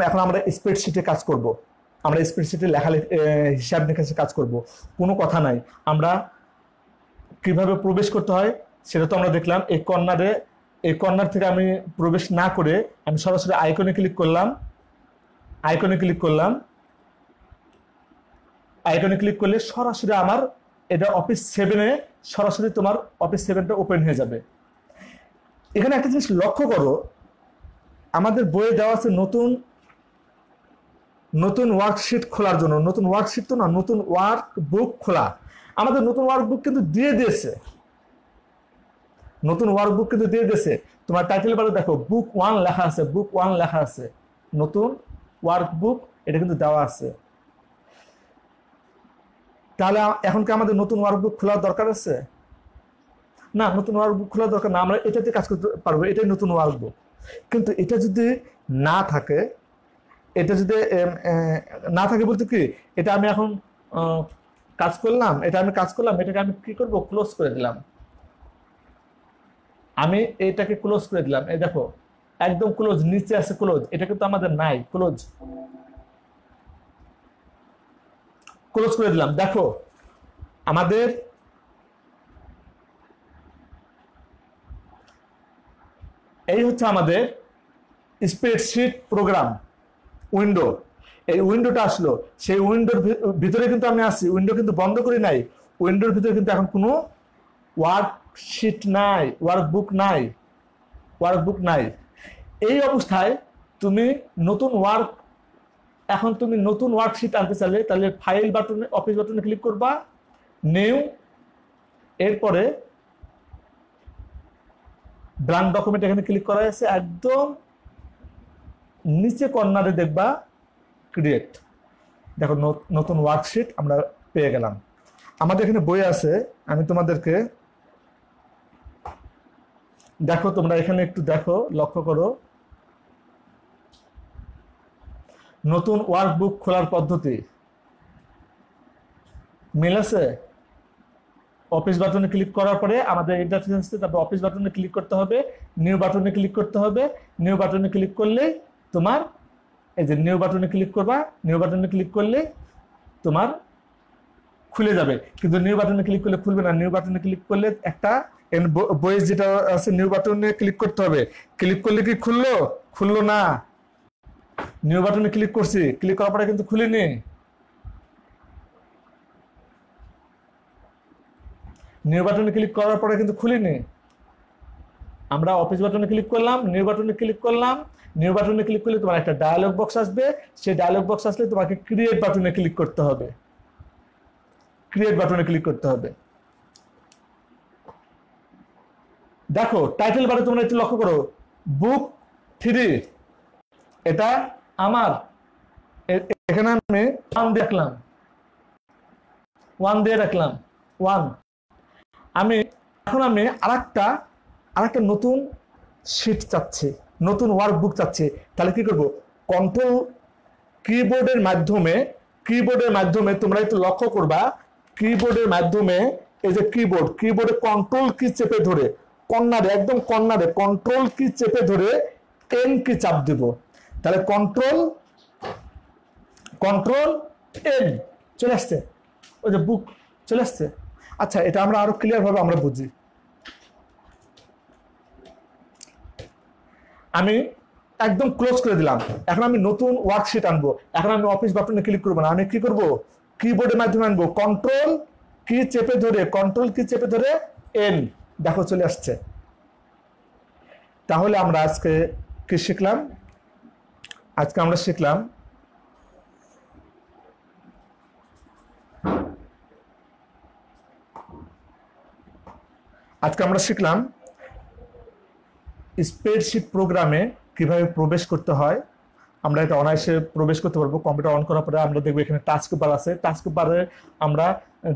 এখন আমরা স্প্রেডশিটে কাজ করব। আমরা স্প্রেডশিটে হিসাব নিকাশে কাজ করব, কোনো কথা নাই। আমরা কিভাবে প্রবেশ করতে হয় সেটা তো আমরা দেখলাম। এই কর্নার থেকে আমি প্রবেশ না করে আমি সরাসরি আইকনে ক্লিক করলাম। আইকনে ক্লিক করলে সরাসরি আমার এটা অফিস 7-এ সরাসরি তোমার অফিস 7টা ওপেন হয়ে যাবে। এখানে একটা জিনিস লক্ষ্য করো, আমাদের বইয়ে দেওয়া আছে নতুন ওয়ার্কশিট খোলার জন্য। নতুন ওয়ার্কশিট তো না, নতুন ওয়ার্ক বুক খোলা। আমাদের নতুন ওয়ার্কবুক কিন্তু দিয়ে দিয়েছে, তোমার টাইটেল বারে দেখো বুক 1 লেখা আছে, নতুন ওয়ার্কবুক, এটা কিন্তু দেওয়া আছে। তাহলে এখন কি আমাদের নতুন ওয়ার্কবুক খোলার দরকার আছে? না, নতুন ওয়ার্কবুক খোলার দরকার না, আমরা এটাতে কাজ করতে পারবো, এটাই নতুন ওয়ার্কবুক। কিন্তু এটা যদি না থাকে, বলতে কি, এটা আমি এখন কাজ করলাম, এটাকে আমি কি করব? ক্লোজ করে দিলাম। আমি এটাকে ক্লোজ করে দিলাম, এই দেখো একদম ক্লোজ, নিচে আছে ক্লোজ, এটা কিন্তু আমাদের নাই, ক্লোজ ক্লোজ করে দিলাম। দেখো আমাদের এই হচ্ছে আমাদের স্প্রেডশিট প্রোগ্রাম উইন্ডো। এই উইন্ডোটা আসলো, সেই উইন্ডোর ভিতরে কিন্তু আমি আছি, উইন্ডো কিন্তু বন্ধ করি নাই, উইন্ডোর ভিতরে কিন্তু এখন কোনো ওয়ার্কশিট নাই, ওয়ার্কবুক নাই, ওয়ার্কবুক নাই। এই অবস্থায় তুমি নতুন ওয়ার্ক, এখন তুমি নতুন ওয়ার্কশিট আনতে চাইলে তাহলে ফাইল বাটনে, অফিস বাটনে ক্লিক করবা, নিউ, এরপরে ব্ল্যাঙ্ক ডকুমেন্ট এখানে ক্লিক করা আছে, একদম নিচে কর্নারে দেখবা ক্রিয়েট। দেখো নতুন ওয়ার্কশিট আমরা পেয়ে গেলাম। আমাদের এখানে বই আছে, আমি তোমাদেরকে দেখো, তোমরা এখানে একটু দেখো, লক্ষ্য করো, নতুন ওয়ার্কবুক খোলার পদ্ধতি মিল আছে। অফিস বাটনে ক্লিক করার পরে আমাদের ইন্টারফেস, তারপর অফিস বাটনে ক্লিক করতে হবে, নিউ বাটনে ক্লিক করতে হবে, নিউ বাটনে ক্লিক করলে তোমার এই যে নিউ বাটনে ক্লিক করবা, নিউ বাটনে ক্লিক করলে তোমার খুলে যাবে, কিন্তু নিউ বাটনে ক্লিক করলে খুলবে না। নিউ বাটনে ক্লিক করলে একটা বয়েস যেটা আছে নিউ বাটনে ক্লিক করতে হবে, ক্লিক করলে কি খুললো? খুললো না। নিউ বাটনে ক্লিক করছি, ক্লিক করার পরে কিন্তু খুলিনি। নিউ বাটনে ক্লিক করার পরে কিন্তু খুলিনি। আমরা অফিস বাটনে ক্লিক করলাম, নিউ বাটনে ক্লিক করলাম, নিউ বাটনে ক্লিক করলে তোমার একটা ডায়ালগ বক্স আসবে, সেই ডায়ালগ বক্স আসলে তোমাকে ক্রিয়েট বাটনে ক্লিক করতে হবে, ক্রিয়েট বাটনে ক্লিক করতে হবে। দেখো টাইটেল বারে তোমরা একটু লক্ষ্য করো, বুক 3, এটা আমার, এখানে আমি 1 দেখলাম, 1 দিয়ে রাখলাম, 1। আমি এখন আমি আরেকটা নতুন শিট চাচ্ছি, নতুন ওয়ার্কবুক চাচ্ছি, তাহলে কি করব? কন্ট্রোল কিবোর্ডের মাধ্যমে, কিবোর্ডের মাধ্যমে তোমরা একটু লক্ষ্য করবা, কিবোর্ডের মাধ্যমে এই যে কিবোর্ডে কন্ট্রোল কি চেপে ধরে কর্নারে, একদম কর্নারে কন্ট্রোল কি চেপে ধরে এন কি চাপ দিব, তাহলে কন্ট্রোল কন্ট্রোল এন চলে আসছে, ওই যে বুক চলে আসছে। আচ্ছা, এটা আমরা আরো ক্লিয়ার ভাবে আমরা বুঝি। আমি একদম ক্লোজ করে দিলাম, এখন আমি নতুন ওয়ার্কশিট আনবো, এখন আমি অফিস বাটনে ক্লিক করবো না, আমি কি করব? কিবোর্ডের মাধ্যমে আনবো, কন্ট্রোল কি চেপে ধরে, কন্ট্রোল কি চেপে ধরে এন, দেখো চলে আসছে। তাহলে আমরা আজকে কি শিখলাম? আজকে আমরা শিখলাম স্প্রেডশিট প্রোগ্রামে কিভাবে প্রবেশ করতে হয়। আমরা এটা অনায়াসে প্রবেশ করতে পারবো। কম্পিউটার অন করার পরে আমরা দেখবো এখানে টাস্ক বার আছে, টাস্ক বারে আমরা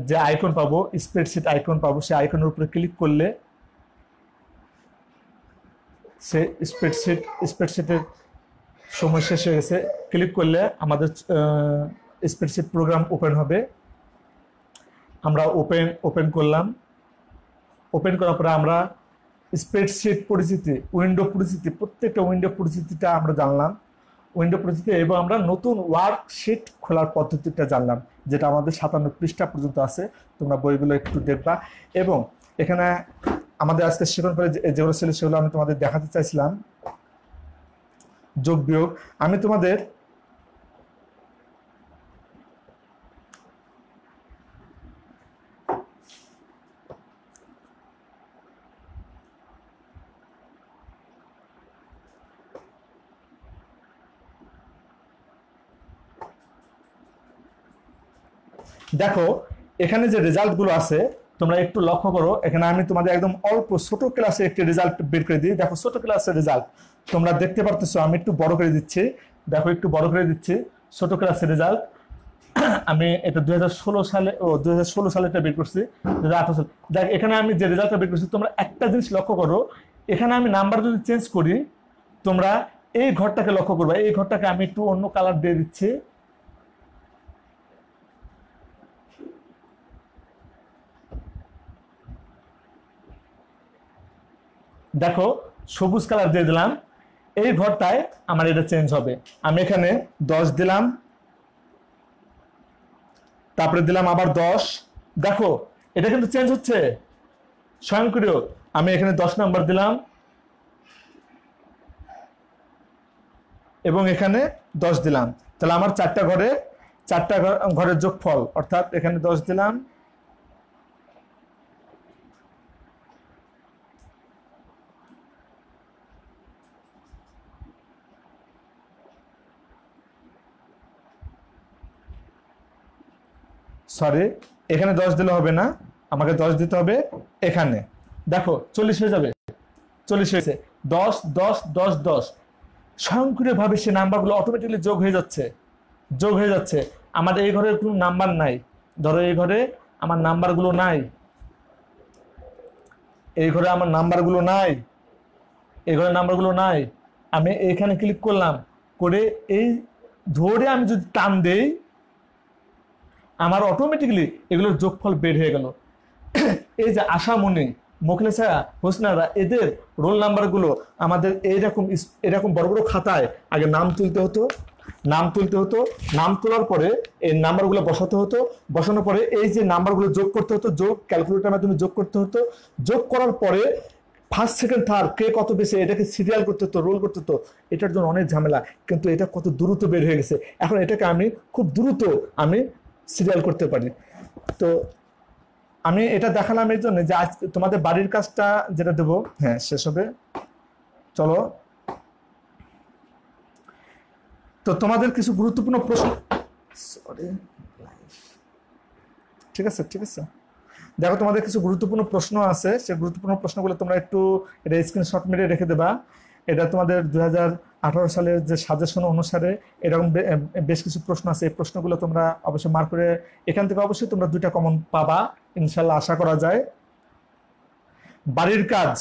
যে আইকন পাবো, স্প্রেডশিট আইকন পাবো, সেই আইকনের উপরে ক্লিক করলে সে স্প্রেডশিটের সময় শেষ হয়ে গেছে, ক্লিক করলে আমাদের স্প্রেডশিট প্রোগ্রাম ওপেন হবে। আমরা ওপেন করলাম, ওপেন করার পরে আমরা স্প্রেডশিট পরিচিতি, উইন্ডো পরিচিতি, প্রত্যেকটা উইন্ডো পরিচিতিটা আমরা জানলাম, উইন্ডো পরিচিতি, এবং আমরা নতুন ওয়ার্কশিট খোলার পদ্ধতিটা জানলাম, যেটা আমাদের 57 পৃষ্ঠা পর্যন্ত আছে। তোমরা বইগুলো একটু দেখবা। এবং এখানে আমাদের আজকে শেখানোর পরে যেগুলো ছিল সেগুলো আমি তোমাদের দেখাতে চাইছিলাম, যোগ বিয়োগ। আমি তোমাদের দেখো এখানে যে রেজাল্ট গুলো আছে তোমরা একটু লক্ষ্য করো, এখানে আমি তোমাদের একদম অল্প ছোট ক্লাসে একটি রেজাল্ট বের করে দিই। দেখো ছোট ক্লাসের রেজাল্ট তোমরা দেখতে পারতেছো, আমি একটু বড় করে দিচ্ছি, দেখো একটু বড় করে দিচ্ছি, ছোট ক্লাসের রেজাল্ট। আমি এটা 2016 সালে, 2016 সালে এটা বের করছি, 2018 সালে। দেখ এখানে আমি যে রেজাল্টটা বের করছি, তোমরা একটা জিনিস লক্ষ্য করো, এখানে আমি নাম্বার যদি চেঞ্জ করি, তোমরা এই ঘরটাকে লক্ষ্য করবে, এই ঘরটাকে আমি একটু অন্য কালার দিয়ে দিচ্ছি। দেখো সবুজ কালার দিয়ে দিলাম, এই ঘরটায় আমার এটা চেঞ্জ হবে। আমি এখানে 10 দিলাম, তারপরে দিলাম আবার 10। দেখো এটা কিন্তু চেঞ্জ হচ্ছে স্বয়ংক্রিয়। আমি এখানে 10 নাম্বার দিলাম এবং এখানে 10 দিলাম, তাহলে আমার চারটা ঘরের যোগফল, অর্থাৎ এখানে 10 দিলাম, সরি এখানে 10 দিলে হবে না, আমাকে 10 দিতে হবে এখানে। দেখো 40 হয়ে যাবে, 40 হয়েছে। 10 10 10 10 স্বয়ংক্রিয়ভাবে সে নাম্বারগুলো অটোমেটিক্যালি যোগ হয়ে যাচ্ছে। আমার এই ঘরে কোনো নাম্বার নাই, ধরো এই ঘরে আমার নাম্বারগুলো নাই, এই ঘরে আমার নাম্বারগুলো নাই, এই ঘরে নাম্বারগুলো নাই। আমি এখানে ক্লিক করলাম, করে এই ধরে আমি যদি টান দেই, আমার অটোমেটিক্যালি এগুলোর যোগফল বের হয়ে গেল। এই যে আশামণি, মোখলেসা, হোসনারা, এদের রোল নাম্বারগুলো আমাদের এরকম বড় বড় খাতায় আগে নাম তুলতে হতো, নাম তোলার পরে এই নাম্বারগুলো বসাতে হতো, বসানোর পরে এই যে নাম্বারগুলো যোগ করতে হতো, ক্যালকুলেটরের মাধ্যমে যোগ করতে হতো। যোগ করার পরে ফার্স্ট সেকেন্ড থার্ড কে কত বেশি এটাকে সিরিয়াল করতে হতো, রোল করতে হতো। এটার জন্য অনেক ঝামেলা, কিন্তু এটা কত দ্রুত বের হয়ে গেছে। এখন এটাকে আমি খুব দ্রুত সিরিয়াল করতে পারি। তো আমি এটা দেখালাম এই জন্য যে আজ তোমাদের বাড়ির কাজটা যেটা দেবো, হ্যাঁ শেষ হবে, চলো। তো তোমাদের কিছু গুরুত্বপূর্ণ প্রশ্ন, ঠিক আছে দেখো তোমাদের কিছু গুরুত্বপূর্ণ প্রশ্ন আছে, সেই গুরুত্বপূর্ণ প্রশ্নগুলো তোমরা একটু এটা স্ক্রিনশট মেরে রেখে দেবা। এটা তোমাদের 2018 সালের যে সাজেশন অনুসারে এরকম বেশ কিছু প্রশ্ন আছে, এই প্রশ্নগুলো তোমরা অবশ্যই মার্ক করে, এখান থেকে অবশ্যই তোমরা 2টা কমন পাবা ইনশাল্লাহ, আশা করা যায়। বাড়ির কাজ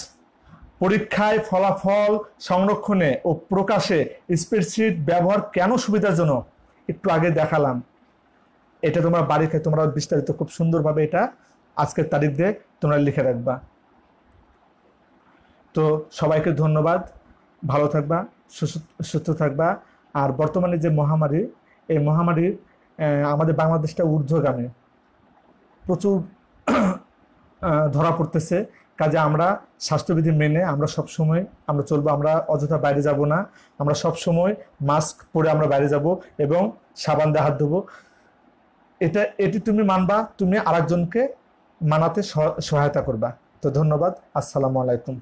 পরীক্ষায় ফলাফল সংরক্ষণে ও প্রকাশে স্প্রেডশিট ব্যবহার কেন সুবিধাজনক একটু আগে দেখালাম। এটা তোমরা বাড়িতে তোমরা বিস্তারিত খুব সুন্দরভাবে এটা আজকের তারিখ দিয়ে তোমরা লিখে রাখবা। তো সবাইকে ধন্যবাদ, ভালো থাকবা, সুস্থ থাকবা। আর বর্তমানে যে মহামারী, এই মহামারী আমাদের বাংলাদেশটা ঊর্ধ্বগামী, প্রচুর ধরা পড়তেছে। কাজে আমরা স্বাস্থ্যবিধি মেনে আমরা সবসময় আমরা চলবো, আমরা অযথা বাইরে যাব না, আমরা সবসময় মাস্ক পরে আমরা বাইরে যাব এবং সাবান দিয়ে হাত ধোবো। এটি তুমি মানবা, তুমি আরেকজনকে মানাতে সহায়তা করবা। তো ধন্যবাদ, আসসালামু আলাইকুম।